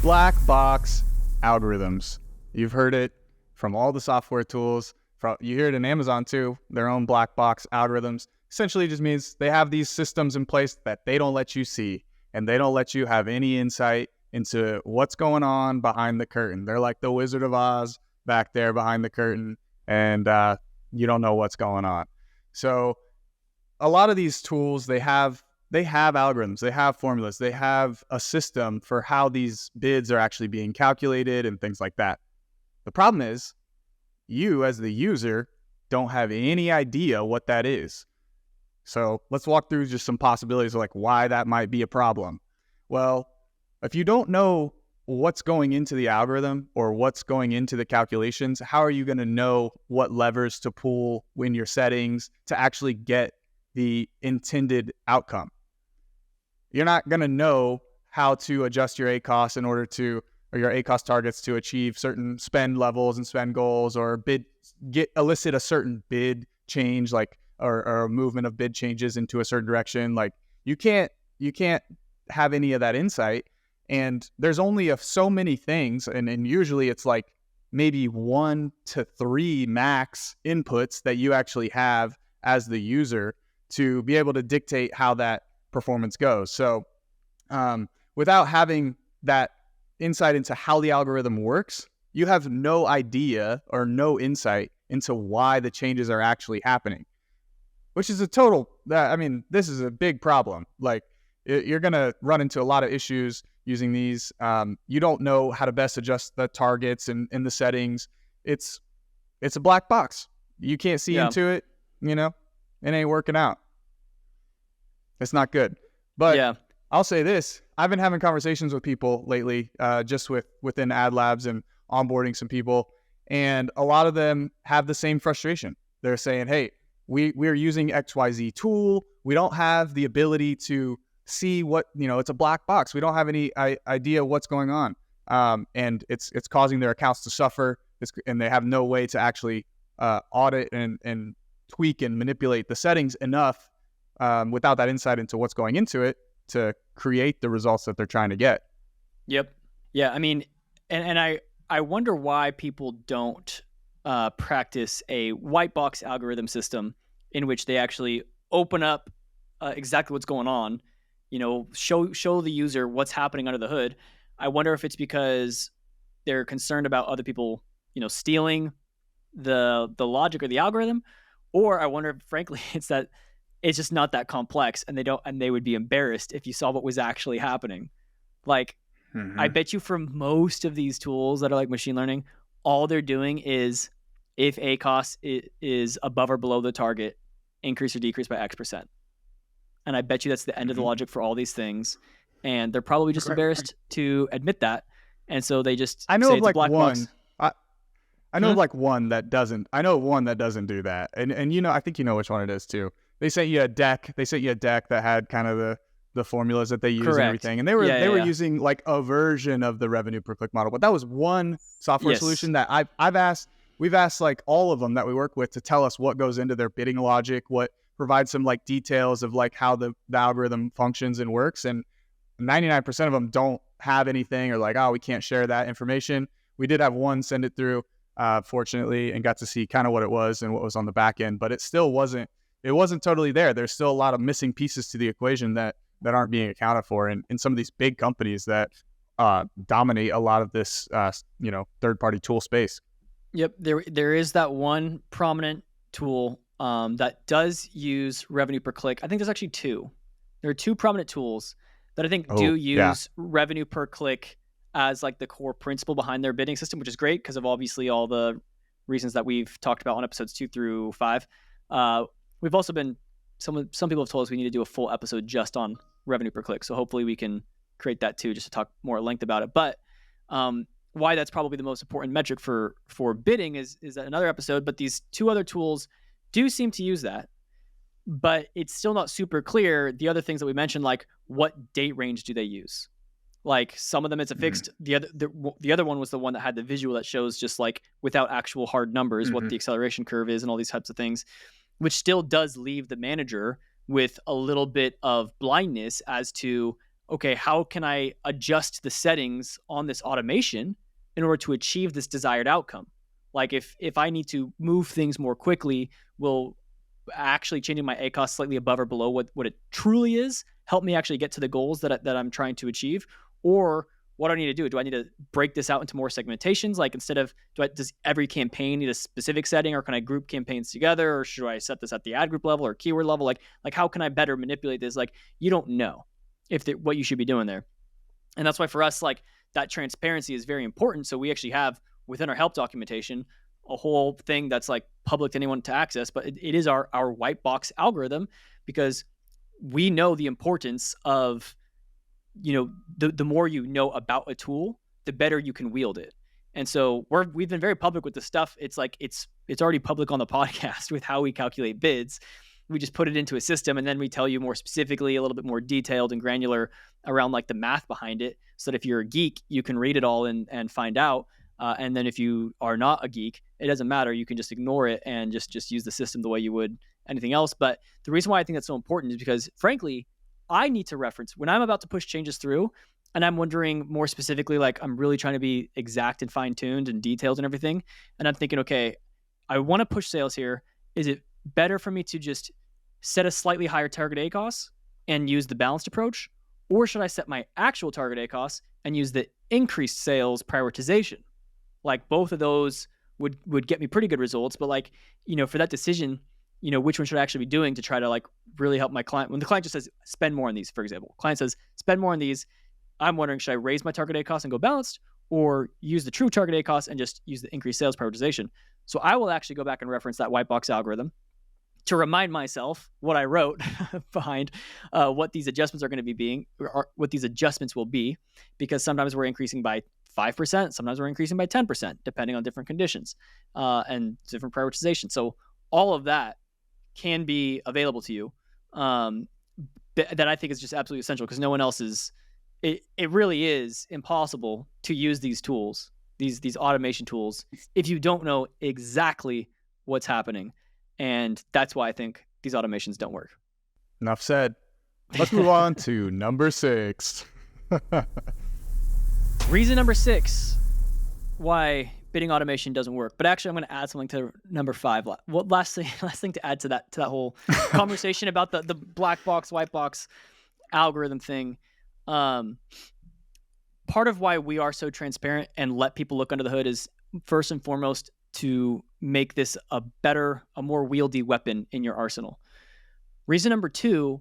[SPEAKER 1] Black box algorithms. You've heard it from all the software tools. You hear it in Amazon too, their own black box algorithms. Essentially just means they have these systems in place that they don't let you see, and they don't let you have any insight into what's going on behind the curtain. They're like the Wizard of Oz back there behind the curtain, and you don't know what's going on. So a lot of these tools, they have algorithms, they have formulas, they have a system for how these bids are actually being calculated and things like that. The problem is, you as the user don't have any idea what that is. So let's walk through just some possibilities of like why that might be a problem. Well, if you don't know what's going into the algorithm or what's going into the calculations, how are you going to know what levers to pull in your settings to actually get the intended outcome? You're not going to know how to adjust your ACoS in order to, or your ACoS targets to achieve certain spend levels and spend goals, or elicit a certain bid change, like or a movement of bid changes into a certain direction. Like you can't have any of that insight. And there's only so many things, and usually it's like maybe 1 to 3 max inputs that you actually have as the user to be able to dictate how that performance goes. So without having that insight into how the algorithm works, you have no idea or no insight into why the changes are actually happening, which is this is a big problem. Like you're going to run into a lot of issues using these. You don't know how to best adjust the targets and the settings. It's a black box. You can't see into it, it ain't working out. It's not good. But I'll say this, I've been having conversations with people lately, just within Ad Labs and onboarding some people, and a lot of them have the same frustration. They're saying, hey, we're using XYZ tool. We don't have the ability to see what, it's a black box. We don't have any idea what's going on. And it's causing their accounts to suffer, and they have no way to actually audit and tweak and manipulate the settings enough without that insight into what's going into it to create the results that they're trying to get.
[SPEAKER 2] Yep. Yeah. I mean, and I wonder why people don't practice a white box algorithm system in which they actually open up exactly what's going on, show the user what's happening under the hood. I wonder if it's because they're concerned about other people, stealing the logic or the algorithm, or I wonder if, frankly, it's that it's just not that complex, and they would be embarrassed if you saw what was actually happening. Like, I bet you for most of these tools that are like machine learning, all they're doing is if ACoS is above or below the target, increase or decrease by X%. And I bet you that's the end of the logic for all these things. And they're probably just embarrassed to admit that. And so they just
[SPEAKER 1] I know
[SPEAKER 2] say
[SPEAKER 1] of
[SPEAKER 2] it's
[SPEAKER 1] like
[SPEAKER 2] a black
[SPEAKER 1] one.
[SPEAKER 2] box.
[SPEAKER 1] I know of like one that doesn't. I know one that doesn't do that. And I think you know which one it is too. They sent you a deck. They sent you a deck that had kind of the formulas that they use and everything. And they were using like a version of the revenue per click model. But that was one software solution that we've asked like all of them that we work with to tell us what goes into their bidding logic, what provides some like details of like how the algorithm functions and works. And 99% of them don't have anything, or like, oh, we can't share that information. We did have one send it through, fortunately, and got to see kind of what it was and what was on the back end, but it still wasn't totally there. There's still a lot of missing pieces to the equation that aren't being accounted for in some of these big companies that dominate a lot of this, third-party tool space.
[SPEAKER 2] Yep. There is that one prominent tool that does use revenue per click. I think there's actually two. There are two prominent tools that I think do use revenue per click as like the core principle behind their bidding system, which is great because of obviously all the reasons that we've talked about on episodes 2 through 5. We've also been, some people have told us we need to do a full episode just on revenue per click. So hopefully we can create that too, just to talk more at length about it. But why that's probably the most important metric for bidding is another episode. But these two other tools do seem to use that, but it's still not super clear. The other things that we mentioned, like what date range do they use? Like some of them it's a fixed. The other one was the one that had the visual that shows just like without actual hard numbers what the acceleration curve is and all these types of things, which still does leave the manager with a little bit of blindness as to, okay, how can I adjust the settings on this automation in order to achieve this desired outcome? Like if I need to move things more quickly, will actually changing my ACOS slightly above or below what it truly is help me actually get to the goals that I'm trying to achieve? Or what do I need to do? Do I need to break this out into more segmentations? Like instead of, does every campaign need a specific setting, or can I group campaigns together? Or should I set this at the ad group level or keyword level? Like how can I better manipulate this? Like you don't know what you should be doing there. And that's why for us, like that transparency is very important. So we actually have within our help documentation a whole thing that's like public to anyone to access, but it is our white box algorithm, because we know the importance of, the more you know about a tool, the better you can wield it. And so we've been very public with the stuff. It's like it's already public on the podcast with how we calculate bids. We just put it into a system, and then we tell you more specifically, a little bit more detailed and granular around like the math behind it, so that if you're a geek, you can read it all and find out. And then if you are not a geek, it doesn't matter. You can just ignore it and just use the system the way you would anything else. But the reason why I think that's so important is because, frankly, I need to reference when I'm about to push changes through, and I'm wondering more specifically, like I'm really trying to be exact and fine-tuned and detailed and everything. And I'm thinking, okay, I want to push sales here. Is it better for me to just set a slightly higher target ACOS and use the balanced approach? Or should I set my actual target ACOS and use the increased sales prioritization? Like both of those would get me pretty good results. But like, for that decision, which one should I actually be doing to try to like really help my client? When the client just says, spend more on these, for example, client says, spend more on these. I'm wondering, should I raise my target ACOS and go balanced, or use the true target ACOS and just use the increased sales prioritization? So I will actually go back and reference that white box algorithm to remind myself what I wrote behind what these adjustments are going to be or what these adjustments will be, because sometimes we're increasing by 5%, sometimes we're increasing by 10%, depending on different conditions and different prioritization. So all of that can be available to you, that I think is just absolutely essential, because no one else is. It really is impossible to use these tools, these automation tools, if you don't know exactly what's happening. And that's why I think these automations don't work.
[SPEAKER 1] Enough said. Let's move on to number 6.
[SPEAKER 2] Reason number 6 why bidding automation doesn't work. But actually, I'm going to add something to number 5. Well, last thing to add to that whole conversation about the black box, white box algorithm thing. Part of why we are so transparent and let people look under the hood is first and foremost to make this a more wieldy weapon in your arsenal. Reason number 2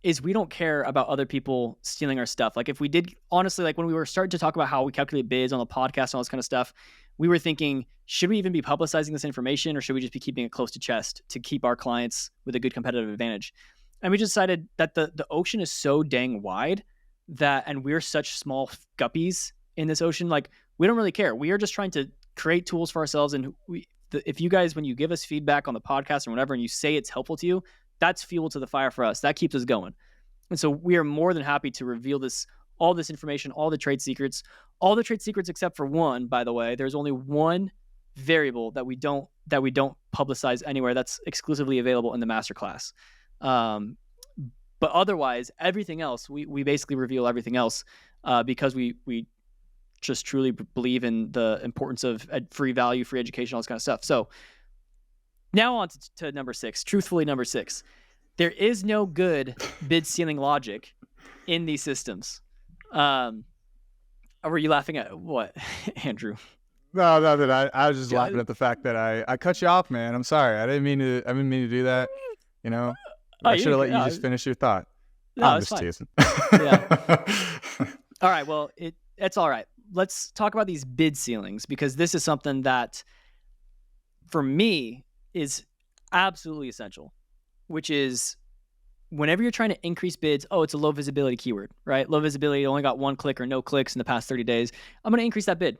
[SPEAKER 2] is we don't care about other people stealing our stuff. Like if we did, honestly, like when we were starting to talk about how we calculate bids on the podcast and all this kind of stuff, we were thinking, should we even be publicizing this information, or should we just be keeping it close to chest to keep our clients with a good competitive advantage? And we just decided that the ocean is so dang wide and we're such small guppies in this ocean. Like we don't really care. We are just trying to create tools for ourselves. And if you guys, when you give us feedback on the podcast or whatever, and you say it's helpful to you, that's fuel to the fire for us. That keeps us going. And so we are more than happy to reveal all this information, all the trade secrets except for one, by the way. There's only one variable that we don't publicize anywhere. That's exclusively available in the masterclass. But otherwise, everything else, we basically reveal everything else because we just truly believe in the importance of free value, free education, all this kind of stuff. So now on to number 6. Truthfully, number 6. There is no good bid ceiling logic in these systems. Were you laughing at what, Andrew?
[SPEAKER 1] No, I was just laughing at the fact that I cut you off, man. I'm sorry. I didn't mean to do that. I should have let you just finish your thought.
[SPEAKER 2] No,
[SPEAKER 1] I'm just teasing.
[SPEAKER 2] Yeah. All right. Well, it's all right. Let's talk about these bid ceilings, because this is something that, for me, is absolutely essential, which is whenever you're trying to increase bids, it's a low visibility keyword, right? Low visibility, only got 1 click or no clicks in the past 30 days. I'm going to increase that bid.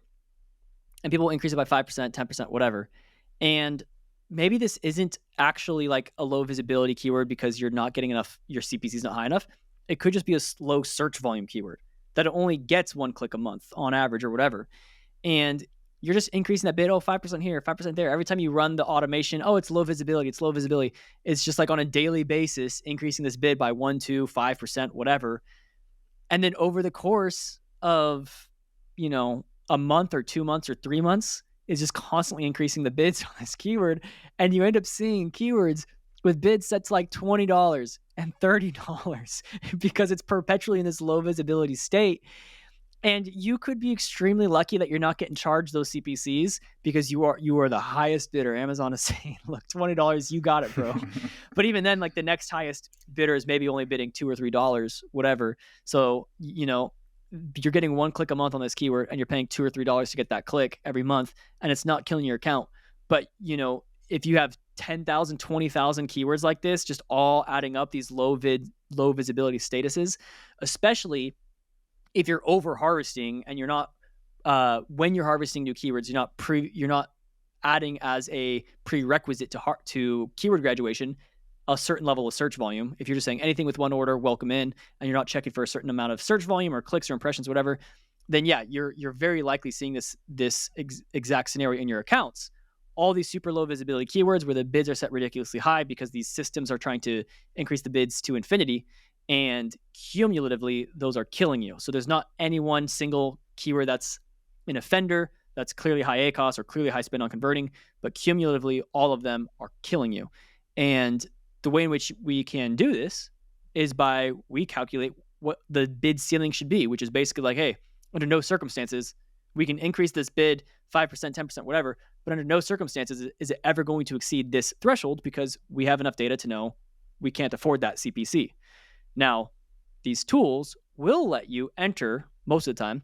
[SPEAKER 2] and people will increase it by 5%, 10%, whatever. And maybe this isn't actually like a low visibility keyword because you're not getting enough, your CPC is not high enough. It could just be a low search volume keyword that it only gets 1 click a month on average or whatever. And you're just increasing that bid, 5% here, 5% there. Every time you run the automation, it's low visibility, it's low visibility. It's just like on a daily basis, increasing this bid by 1, 2, 5%, whatever. And then over the course of, a month or 2 months or 3 months, is just constantly increasing the bids on this keyword. And you end up seeing keywords with bids set to like $20 and $30 because it's perpetually in this low visibility state. And you could be extremely lucky that you're not getting charged those CPCs because you are the highest bidder. Amazon is saying, look, $20, you got it, bro. But even then, like the next highest bidder is maybe only bidding $2 or $3, whatever. So, you're getting 1 click a month on this keyword and you're paying $2 or $3 to get that click every month, and it's not killing your account. But, if you have 10,000, 20,000 keywords like this, just all adding up these low visibility statuses, especially if you're over harvesting and you're not, when you're harvesting new keywords, you're not adding as a prerequisite to keyword graduation a certain level of search volume. If you're just saying anything with one order, welcome in, and you're not checking for a certain amount of search volume or clicks or impressions, whatever, then yeah, you're very likely seeing this exact scenario in your accounts. All these super low visibility keywords where the bids are set ridiculously high because these systems are trying to increase the bids to infinity. And cumulatively, those are killing you. So there's not any one single keyword that's an offender, that's clearly high ACoS or clearly high spend on converting, but cumulatively, all of them are killing you. And the way in which we can do this is we calculate what the bid ceiling should be, which is basically like, hey, under no circumstances, we can increase this bid 5%, 10%, whatever, but under no circumstances is it ever going to exceed this threshold because we have enough data to know we can't afford that CPC. Now, these tools will let you enter, most of the time,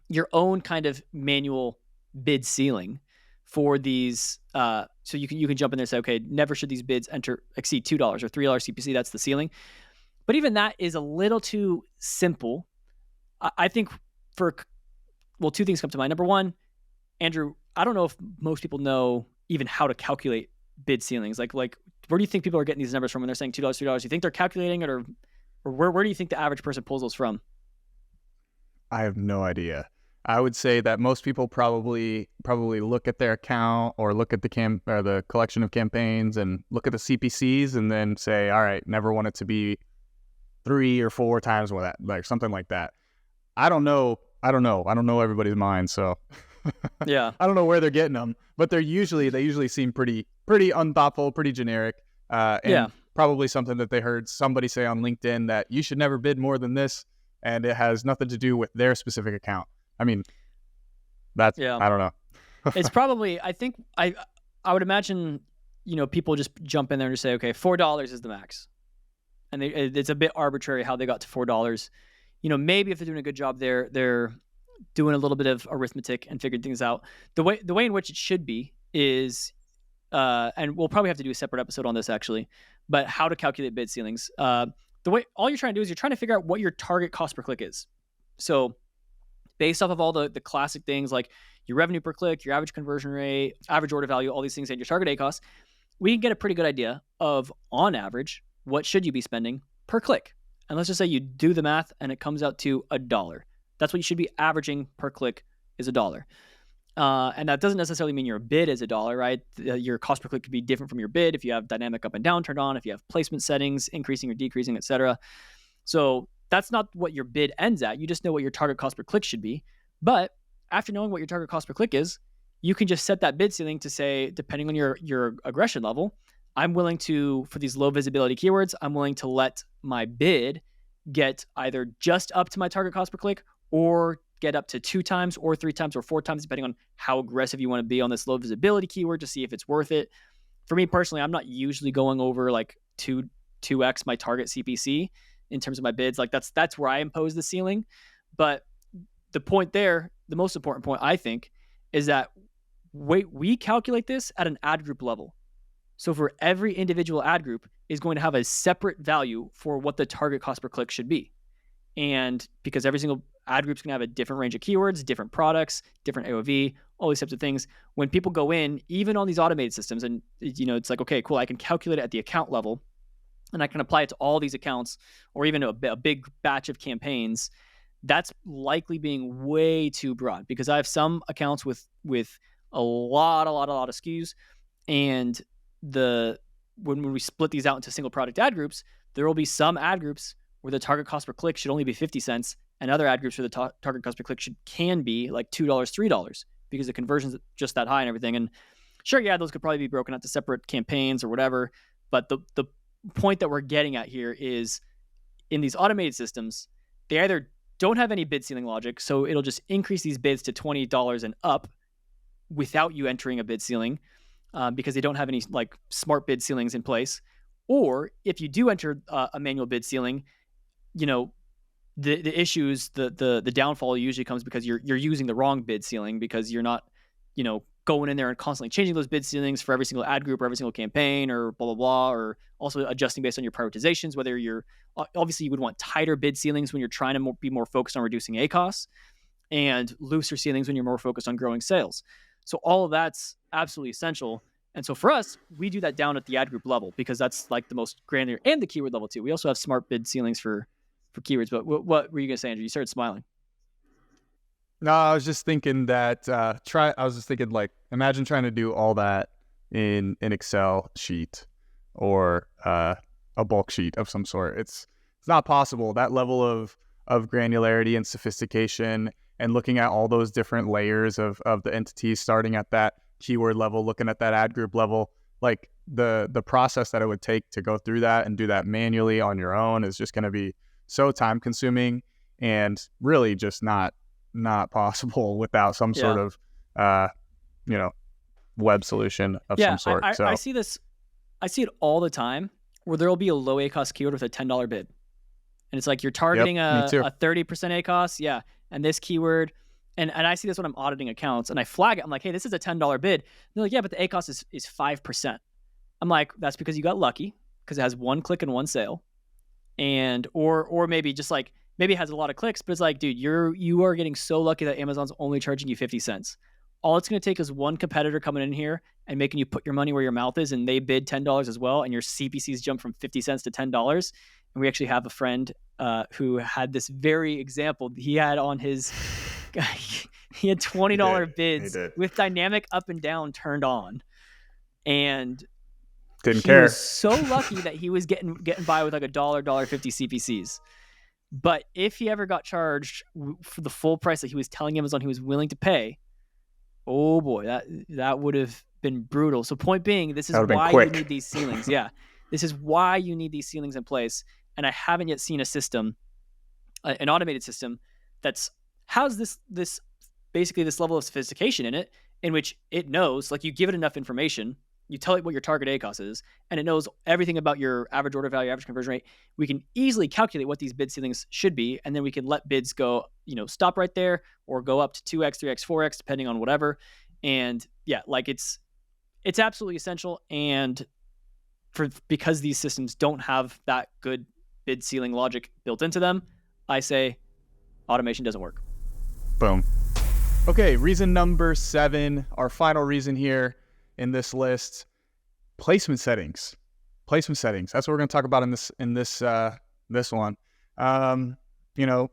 [SPEAKER 2] your own kind of manual bid ceiling for these. So you can jump in there and say, okay, never should these bids exceed $2 or $3 CPC. That's the ceiling. But even that is a little too simple. I think two things come to mind. Number one, Andrew, I don't know if most people know even how to calculate bid ceilings. Like where do you think people are getting these numbers from when they're saying $2, $3? Do you think they're calculating it, or where do you think the average person pulls those from?
[SPEAKER 1] I have no idea. I would say that most people probably look at their account or look at the collection of campaigns and look at the CPCs and then say, all right, never want it to be 3 or 4 times what that, like something like that. I don't know everybody's mind, so
[SPEAKER 2] yeah,
[SPEAKER 1] I don't know where they're getting them, but they usually seem pretty unthoughtful, pretty generic, and probably something that they heard somebody say on LinkedIn that you should never bid more than this, and it has nothing to do with their specific account. I mean, I don't know.
[SPEAKER 2] It's probably, I think I would imagine, people just jump in there and just say, okay, $4 is the max. And it's a bit arbitrary how they got to $4. Maybe if they're doing a good job, they're doing a little bit of arithmetic and figuring things out. The way in which it should be is, and we'll probably have to do a separate episode on this actually, but how to calculate bid ceilings. All you're trying to do is you're trying to figure out what your target cost per click is. So based off of all the classic things like your revenue per click, your average conversion rate, average order value, all these things, and your target ACoS, we can get a pretty good idea of, on average, what should you be spending per click. And let's just say you do the math and it comes out to $1. That's what you should be averaging per click, is $1. And that doesn't necessarily mean your bid is $1, right? Your cost per click could be different from your bid if you have dynamic up and down turned on, if you have placement settings, increasing or decreasing, etc. So that's not what your bid ends at. You just know what your target cost per click should be. But after knowing what your target cost per click is, you can just set that bid ceiling to say, depending on your aggression level, I'm willing to, for these low visibility keywords, I'm willing to let my bid get either just up to my target cost per click or get up to 2 times or 3 times or 4 times, depending on how aggressive you want to be on this low visibility keyword to see if it's worth it. For me personally, I'm not usually going over like 2x my target CPC in terms of my bids. Like that's where I impose the ceiling. But the point there, the most important point I think, is that we calculate this at an ad group level. So for every individual ad group is going to have a separate value for what the target cost per click should be. And because every single ad groups can have a different range of keywords, different products, different AOV, all these types of things. When people go in, even on these automated systems, and it's like, okay, cool, I can calculate it at the account level, and I can apply it to all these accounts, or even a big batch of campaigns. That's likely being way too broad, because I have some accounts with a lot of SKUs, and when we split these out into single product ad groups, there will be some ad groups where the target cost per click should only be 50 cents, and other ad groups where the target cost per click can be like $2, $3, because the conversion's just that high and everything. And sure, yeah, those could probably be broken out to separate campaigns or whatever. But the point that we're getting at here is, in these automated systems, they either don't have any bid ceiling logic, so it'll just increase these bids to $20 and up without you entering a bid ceiling, because they don't have any like smart bid ceilings in place. Or if you do enter a manual bid ceiling, the issues, the downfall usually comes because you're using the wrong bid ceiling, because you're not, going in there and constantly changing those bid ceilings for every single ad group or every single campaign, or blah, blah, blah, or also adjusting based on your prioritizations, whether obviously you would want tighter bid ceilings when you're trying to be more focused on reducing ACoS, and looser ceilings when you're more focused on growing sales. So all of that's absolutely essential. And so for us, we do that down at the ad group level, because that's like the most granular, and the keyword level too. We also have smart bid ceilings for keywords. But what were you gonna say, Andrew? You started smiling.
[SPEAKER 1] No, I was just thinking that imagine trying to do all that in an Excel sheet or a bulk sheet of some sort. It's not possible. That level of granularity and sophistication, and looking at all those different layers of the entities, starting at that keyword level, looking at that ad group level, like the process that it would take to go through that and do that manually on your own is just going to be so time consuming, and really just not possible without some sort of web solution of some sort.
[SPEAKER 2] I see this. I see it all the time, where there will be a low ACoS keyword with a $10 bid, and it's like you're targeting a 30% ACoS, and this keyword, and I see this when I'm auditing accounts, and I flag it. I'm like, hey, this is a $10 bid. And they're like, yeah, but the ACoS is 5%. I'm like, that's because you got lucky, because it has one click and one sale, and or maybe just like, maybe it has a lot of clicks, but it's like, dude, you are getting so lucky that Amazon's only charging you 50 cents. All it's going to take is one competitor coming in here and making you put your money where your mouth is, and they bid $10 as well, and your CPCs jump from 50 cents to $10. And we actually have a friend who had this very example. He had on his he had $20 bids with dynamic up and down turned on, and
[SPEAKER 1] didn't care.
[SPEAKER 2] He was so lucky that he was getting by with like $1.50 CPCs. But if he ever got charged for the full price that he was telling Amazon he was willing to pay, oh boy, that would have been brutal. So point being, this is why you need these ceilings. Yeah, this is why you need these ceilings in place. And I haven't yet seen a system, an automated system, that's has this basically this level of sophistication in it, in which it knows, like, you give it enough information, you tell it what your target ACoS is, and it knows everything about your average order value, average conversion rate. We can easily calculate what these bid ceilings should be, and then we can let bids go, stop right there, or go up to 2x, 3x, 4x, depending on whatever. And yeah, like it's absolutely essential. And because these systems don't have that good bid ceiling logic built into them, I say automation doesn't work.
[SPEAKER 1] Boom. Okay, reason number 7, our final reason here in this list: placement settings. Placement settings. That's what we're going to talk about in this one.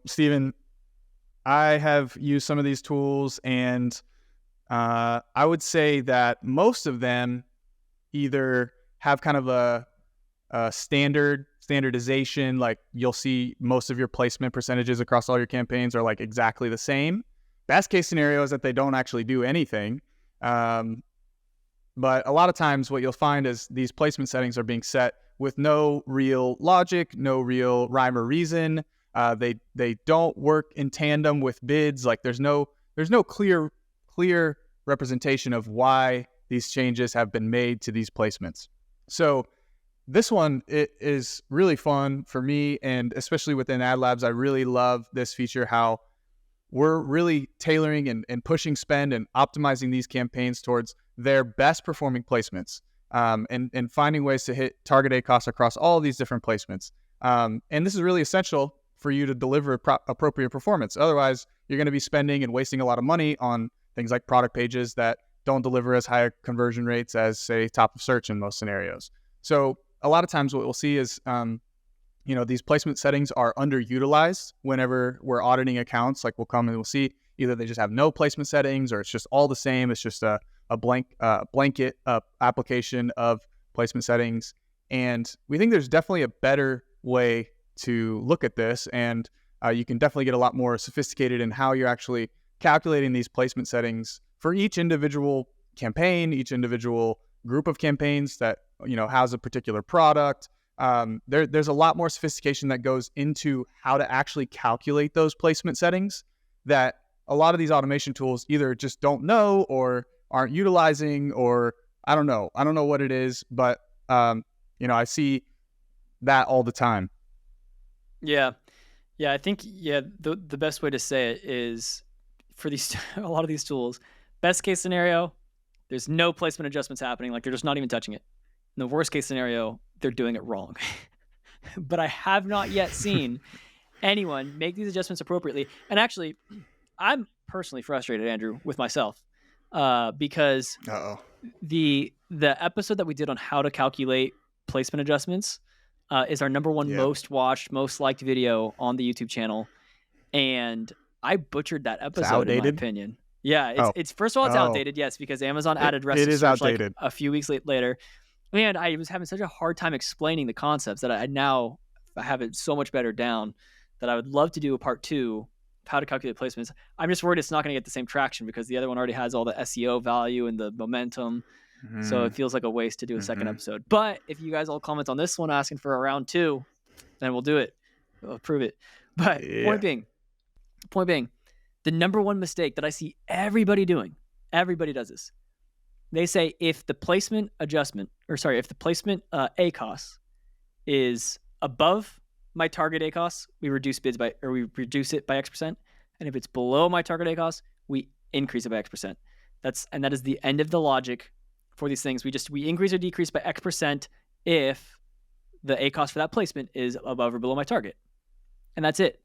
[SPEAKER 1] Steven, I have used some of these tools, and I would say that most of them either have kind of a standardization, like you'll see most of your placement percentages across all your campaigns are like exactly the same. Best case scenario is that they don't actually do anything. But a lot of times what you'll find is these placement settings are being set with no real logic, no real rhyme or reason. They don't work in tandem with bids. Like there's no clear representation of why these changes have been made to these placements. So this one, it is really fun for me, and especially within Ad Labs, I really love this feature, how we're really tailoring and pushing spend and optimizing these campaigns towards their best performing placements, and finding ways to hit target ACoS across all of these different placements. And this is really essential for you to deliver appropriate performance. Otherwise, you're going to be spending and wasting a lot of money on things like product pages that don't deliver as high conversion rates as, say, top of search in most scenarios. So a lot of times what we'll see is, these placement settings are underutilized whenever we're auditing accounts. Like we'll come and we'll see either they just have no placement settings or it's just all the same. It's just a blanket application of placement settings. And we think there's definitely a better way to look at this. And you can definitely get a lot more sophisticated in how you're actually calculating these placement settings for each individual campaign, each individual group of campaigns that, has a particular product. There's a lot more sophistication that goes into how to actually calculate those placement settings that a lot of these automation tools either just don't know or aren't utilizing, or I don't know what it is, but I see that all the time.
[SPEAKER 2] Yeah. I think the best way to say it is for these a lot of these tools, best case scenario, there's no placement adjustments happening, like they're just not even touching it. In the worst case scenario, they're doing it wrong. But I have not yet seen anyone make these adjustments appropriately. And actually, I'm personally frustrated, Andrew, with myself because the episode that we did on how to calculate placement adjustments is our number one most watched, most liked video on the YouTube channel. And I butchered that episode, in my opinion. Yeah, it's first of all, it's outdated, yes, because Amazon added rest of search like a few weeks later. And I was having such a hard time explaining the concepts that I now have it so much better down that I would love to do a part 2 of how to calculate placements. I'm just worried it's not going to get the same traction because the other one already has all the SEO value and the momentum. So it feels like a waste to do a second episode. But if you guys all comment on this one asking for a round 2, then we'll do it. We'll approve it. But point being, the number one mistake that I see everybody doing, everybody does this. They say if the placement ACOS is above my target ACOS, we reduce it by X%. And if it's below my target ACOS, we increase it by X%. That is the end of the logic for these things. We increase or decrease by X% if the ACOS for that placement is above or below my target. And that's it.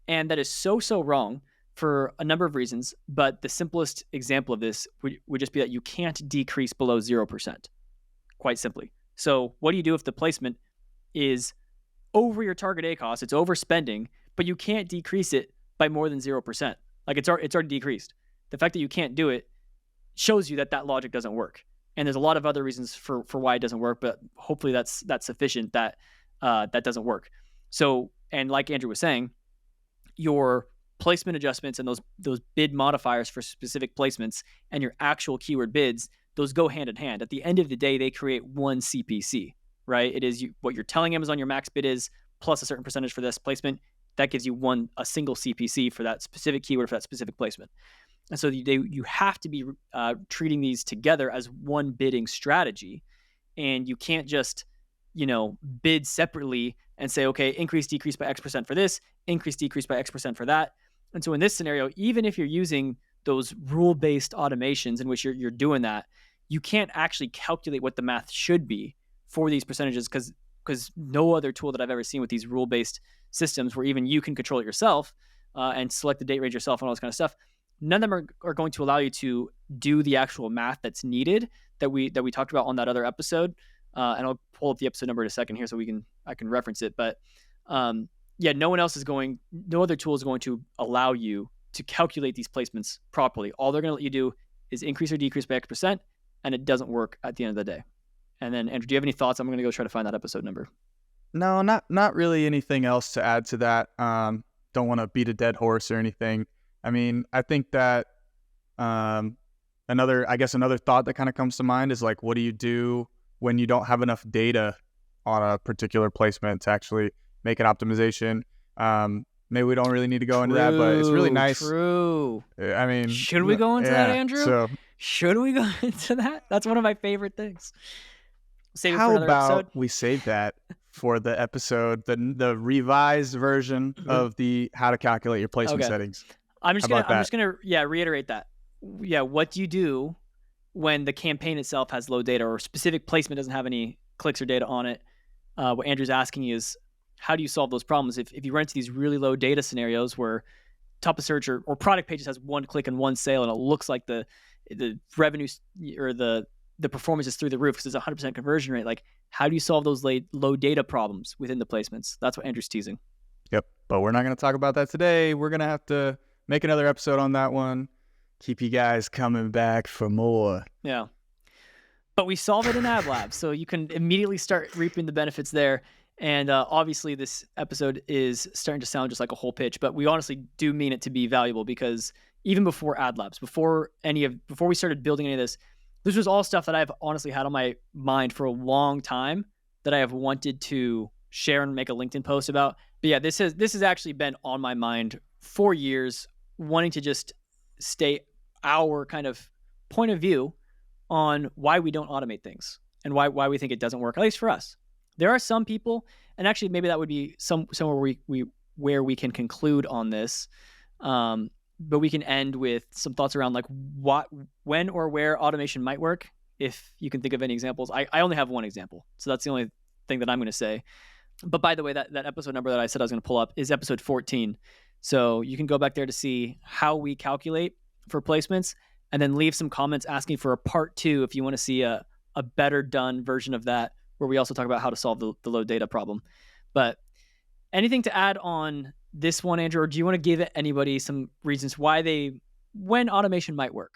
[SPEAKER 2] And that is so wrong for a number of reasons, but the simplest example of this would just be that you can't decrease below 0%, quite simply. So what do you do if the placement is over your target ACOS, it's overspending, but you can't decrease it by more than 0%? Like it's already decreased. The fact that you can't do it shows you that logic doesn't work. And there's a lot of other reasons for why it doesn't work, but hopefully that's sufficient that doesn't work. So, and like Andrew was saying, your placement adjustments and those bid modifiers for specific placements and your actual keyword bids, those go hand in hand. At the end of the day, they create one CPC, right? It is what you're telling Amazon your max bid is plus a certain percentage for this placement. That gives you a single CPC for that specific keyword for that specific placement. And so you have to be treating these together as one bidding strategy. And you can't just, bid separately and say, okay, increase, decrease by X% for this, increase, decrease by X% for that. And so in this scenario, even if you're using those rule-based automations in which you're doing that, you can't actually calculate what the math should be for these percentages because no other tool that I've ever seen with these rule-based systems where even you can control it yourself and select the date range yourself and all this kind of stuff, none of them are going to allow you to do the actual math that's needed that we talked about on that other episode. And I'll pull up the episode number in a second here so I can reference it. But no other tool is going to allow you to calculate these placements properly. All they're going to let you do is increase or decrease by X%, and it doesn't work at the end of the day. And then, Andrew, do you have any thoughts? I'm going to go try to find that episode number.
[SPEAKER 1] No, not really anything else to add to that. Don't want to beat a dead horse or anything. I mean, I think that another thought that kind of comes to mind is like, what do you do when you don't have enough data on a particular placement to actually make an optimization? Maybe we don't really need to go into that, but it's really nice.
[SPEAKER 2] True.
[SPEAKER 1] I mean,
[SPEAKER 2] should we go into that, Andrew? Should we go into that? That's one of my favorite things. Save it for another episode.
[SPEAKER 1] We save that for the episode, the revised version of the how to calculate your placement settings.
[SPEAKER 2] I'm just gonna reiterate that. Yeah, what do you do when the campaign itself has low data or specific placement doesn't have any clicks or data on it? What Andrew's asking is, how do you solve those problems? If you run into these really low data scenarios where top of search or product pages has one click and one sale, and it looks like the revenue or the performance is through the roof because it's 100% conversion rate. Like, how do you solve those low data problems within the placements? That's what Andrew's teasing.
[SPEAKER 1] Yep. But we're not going to talk about that today. We're going to have to make another episode on that one. Keep you guys coming back for more.
[SPEAKER 2] Yeah. But we solve it in Ad Labs, so you can immediately start reaping the benefits there. And obviously, this episode is starting to sound just like a whole pitch, but we honestly do mean it to be valuable, because even before Ad Labs, before we started building any of this was all stuff that I've honestly had on my mind for a long time that I have wanted to share and make a LinkedIn post about. But yeah, this has actually been on my mind for years, wanting to just state our kind of point of view on why we don't automate things and why we think it doesn't work, at least for us. There are some people, and actually maybe that would be somewhere where we can conclude on this. But we can end with some thoughts around like when or where automation might work. If you can think of any examples. I only have one example, so that's the only thing that I'm going to say. But by the way, that episode number that I said I was going to pull up is episode 14. So you can go back there to see how we calculate for placements, and then leave some comments asking for a part 2 if you want to see a better done version of that, where we also talk about how to solve the low data problem. But anything to add on this one, Andrew, or do you want to give anybody some reasons when automation might work?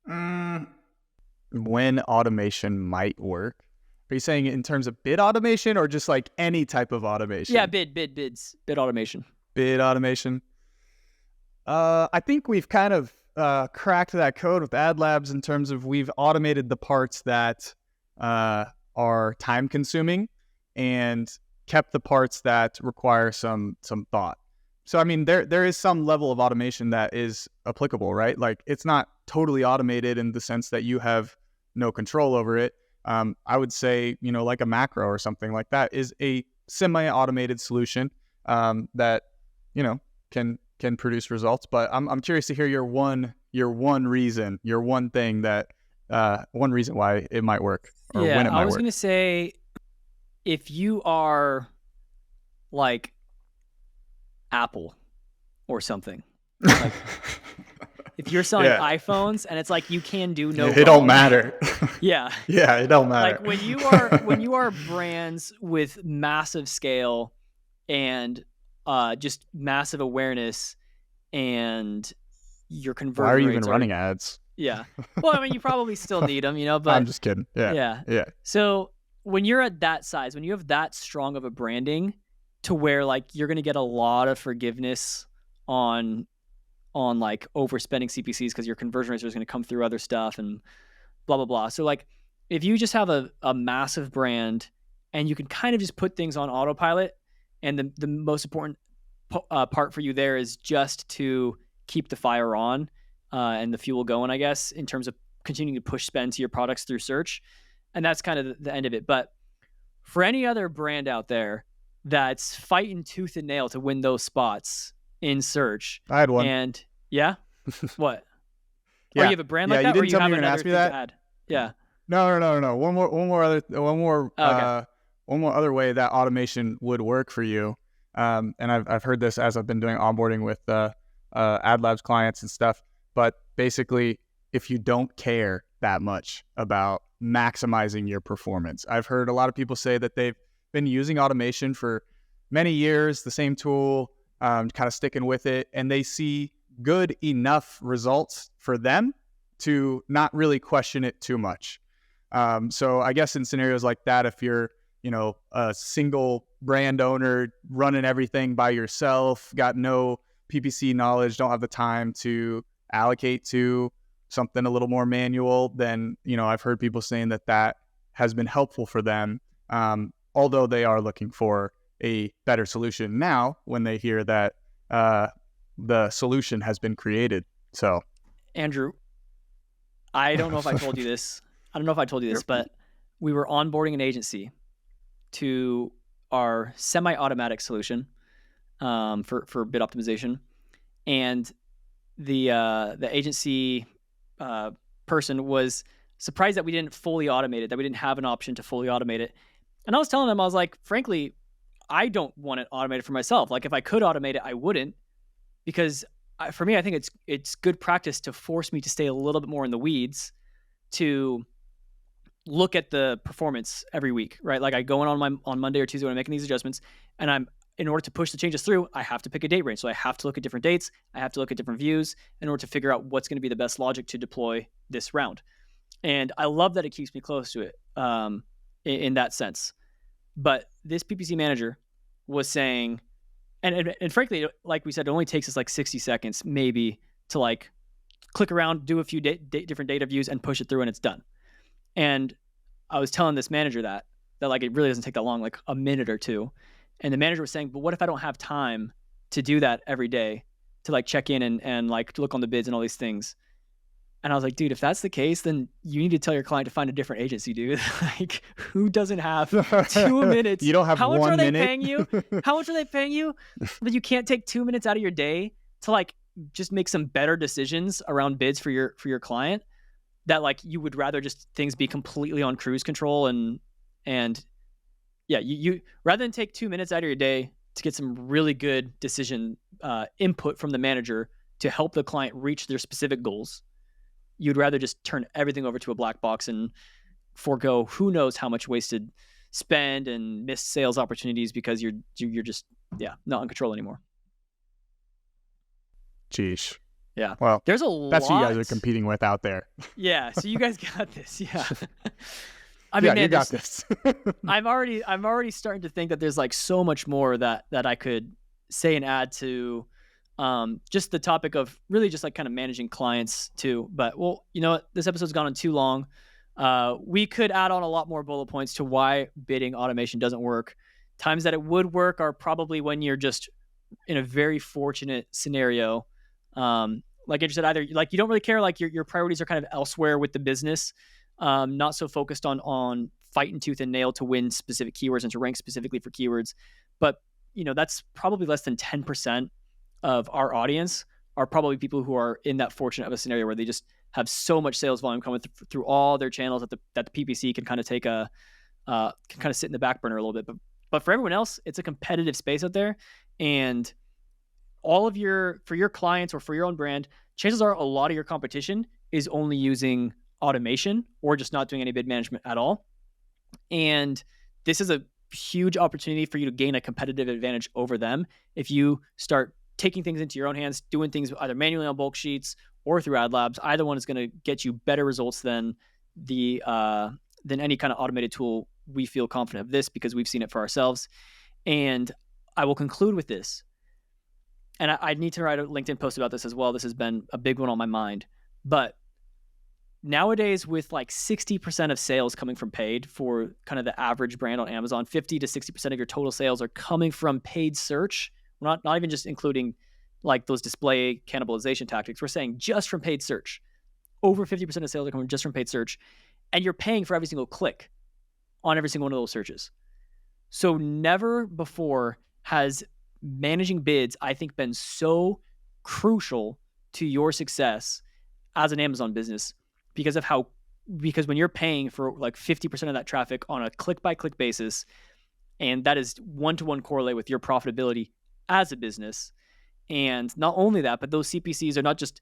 [SPEAKER 1] When automation might work? Are you saying in terms of bid automation or just like any type of automation?
[SPEAKER 2] Yeah, bid automation.
[SPEAKER 1] Bid automation. I think we've kind of cracked that code with Ad Labs in terms of we've automated the parts that are time consuming and kept the parts that require some thought. So, I mean, there is some level of automation that is applicable, right? Like, it's not totally automated in the sense that you have no control over it. I would say, like a macro or something like that is a semi-automated solution that, can produce results. But I'm curious to hear your one reason why it might work, or when it might work.
[SPEAKER 2] I was going to say, if you are like Apple or something, like if you're selling iPhones and it's like you can do no
[SPEAKER 1] it don't matter.
[SPEAKER 2] Yeah
[SPEAKER 1] it don't matter.
[SPEAKER 2] Like when you are brands with massive scale and just massive awareness, and your conversion
[SPEAKER 1] why are you
[SPEAKER 2] rates
[SPEAKER 1] even running ads?
[SPEAKER 2] Yeah, well, I mean, you probably still need them, but
[SPEAKER 1] I'm just kidding. Yeah.
[SPEAKER 2] So when you're at that size, when you have that strong of a branding to where like you're going to get a lot of forgiveness on like overspending CPCs because your conversion rates are going to come through other stuff and blah, blah, blah. So like if you just have a massive brand and you can kind of just put things on autopilot, and the most important part for you there is just to keep the fire on and the fuel going, I guess, in terms of continuing to push spend to your products through search. And that's kind of the end of it. But for any other brand out there that's fighting tooth and nail to win those spots in search.
[SPEAKER 1] I had one.
[SPEAKER 2] And yeah, what?
[SPEAKER 1] Yeah.
[SPEAKER 2] Or you have a brand like
[SPEAKER 1] you
[SPEAKER 2] that,
[SPEAKER 1] didn't
[SPEAKER 2] or you
[SPEAKER 1] tell me
[SPEAKER 2] have
[SPEAKER 1] you were gonna
[SPEAKER 2] another
[SPEAKER 1] ask me
[SPEAKER 2] thing
[SPEAKER 1] that?
[SPEAKER 2] to add? Yeah.
[SPEAKER 1] No. One more other way that automation would work for you. And I've heard this as I've been doing onboarding with Ad Labs clients and stuff. But basically, if you don't care that much about maximizing your performance, I've heard a lot of people say that they've been using automation for many years, the same tool, kind of sticking with it, and they see good enough results for them to not really question it too much. So I guess in scenarios like that, if you're a single brand owner running everything by yourself, got no PPC knowledge, don't have the time to allocate to something a little more manual, then, I've heard people saying that has been helpful for them. Although they are looking for a better solution now when they hear that the solution has been created. So,
[SPEAKER 2] Andrew, I don't know if I told you this. But we were onboarding an agency to our semi-automatic solution for bid optimization, and the agency person was surprised that we didn't fully automate it, that we didn't have an option to fully automate it. And I was telling them, I was like, frankly, I don't want it automated for myself. Like if I could automate it, I wouldn't, because for me, I think it's good practice to force me to stay a little bit more in the weeds, to look at the performance every week, right? Like I go in on Monday or Tuesday when I'm making these adjustments, and in order to push the changes through, I have to pick a date range. So I have to look at different dates. I have to look at different views in order to figure out what's going to be the best logic to deploy this round. And I love that it keeps me close to it in that sense. But this PPC manager was saying, and frankly, like we said, it only takes us like 60 seconds maybe to like click around, do a few different data views, and push it through, and it's done. And I was telling this manager that like it really doesn't take that long, like a minute or two. And the manager was saying, but what if I don't have time to do that every day, to like check in and like look on the bids and all these things? And I was like, dude, if that's the case, then you need to tell your client to find a different agency, dude. Like, who doesn't have 2 minutes?
[SPEAKER 1] You don't have 1 minute?
[SPEAKER 2] How much are they paying you? How much are they paying you that you can't take 2 minutes out of your day to like just make some better decisions around bids for your client? That like you would rather just things be completely on cruise control and yeah, you rather than take 2 minutes out of your day to get some really good decision input from the manager to help the client reach their specific goals, you'd rather just turn everything over to a black box and forego who knows how much wasted spend and missed sales opportunities because you're just not in control anymore.
[SPEAKER 1] Jeez.
[SPEAKER 2] Yeah.
[SPEAKER 1] Well,
[SPEAKER 2] there's a lot.
[SPEAKER 1] That's who you guys are competing with out there.
[SPEAKER 2] Yeah. So you guys got this. Yeah. I
[SPEAKER 1] mean,
[SPEAKER 2] man,
[SPEAKER 1] you got this.
[SPEAKER 2] I'm already starting to think that there's like so much more that I could say and add to just the topic of really just like kind of managing clients too. But well, you know what? This episode's gone on too long. We could add on a lot more bullet points to why bidding automation doesn't work. Times that it would work are probably when you're just in a very fortunate scenario. Like Andrew said, either like you don't really care, like your priorities are kind of elsewhere with the business, not so focused on fighting tooth and nail to win specific keywords and to rank specifically for keywords. But you know, that's probably less than 10% of our audience are probably people who are in that fortunate of a scenario where they just have so much sales volume coming through all their channels that the PPC can kind of take can kind of sit in the back burner a little bit. But for everyone else, it's a competitive space out there, and all of for your clients or for your own brand, chances are a lot of your competition is only using automation or just not doing any bid management at all. And this is a huge opportunity for you to gain a competitive advantage over them if you start taking things into your own hands, doing things either manually on bulk sheets or through ad labs. Either one is going to get you better results than any kind of automated tool. We feel confident of this because we've seen it for ourselves. And I will conclude with this. And I need to write a LinkedIn post about this as well. This has been a big one on my mind. But nowadays, with like 60% of sales coming from paid for kind of the average brand on Amazon, 50 to 60% of your total sales are coming from paid search. Not even just including like those display cannibalization tactics. We're saying just from paid search. Over 50% of sales are coming just from paid search. And you're paying for every single click on every single one of those searches. So never before has managing bids, I think, been so crucial to your success as an Amazon business because when you're paying for like 50% of that traffic on a click by click basis, and that is one-to-one correlate with your profitability as a business. And not only that, but those CPCs are not just,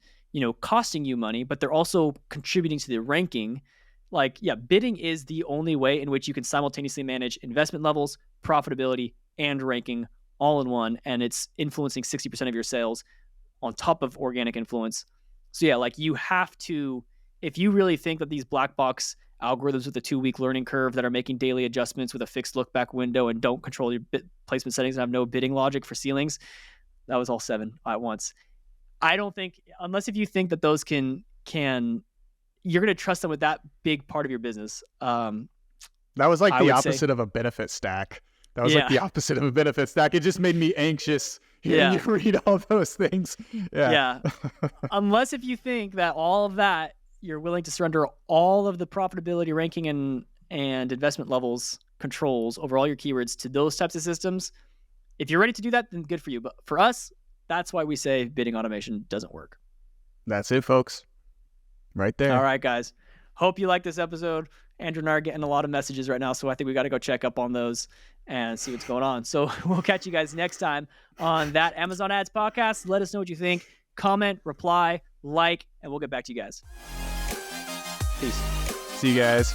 [SPEAKER 2] costing you money, but they're also contributing to the ranking. Like, yeah, bidding is the only way in which you can simultaneously manage investment levels, profitability, and ranking all in one. And it's influencing 60% of your sales on top of organic influence. So yeah, like you have to, if you really think that these black box algorithms with a 2-week learning curve that are making daily adjustments with a fixed look back window and don't control your bid placement settings and have no bidding logic for ceilings, that was all 7 at once. I don't think, unless if you think that those can you're going to trust them with that big part of your business.
[SPEAKER 1] That was like the opposite of a benefit stack. That was like the opposite of a benefit stack. It just made me anxious hearing you read all those things. Yeah.
[SPEAKER 2] Unless if you think that all of that, you're willing to surrender all of the profitability, ranking, and investment levels controls over all your keywords to those types of systems. If you're ready to do that, then good for you. But for us, that's why we say bidding automation doesn't work.
[SPEAKER 1] That's it, folks. Right there.
[SPEAKER 2] All right, guys. Hope you like this episode. Andrew and I are getting a lot of messages right now, so I think we got to go check up on those. and see what's going on. So we'll catch you guys next time on that Amazon Ads podcast. Let us know what you think. Comment, reply, like, and we'll get back to you guys. Peace.
[SPEAKER 1] See you guys.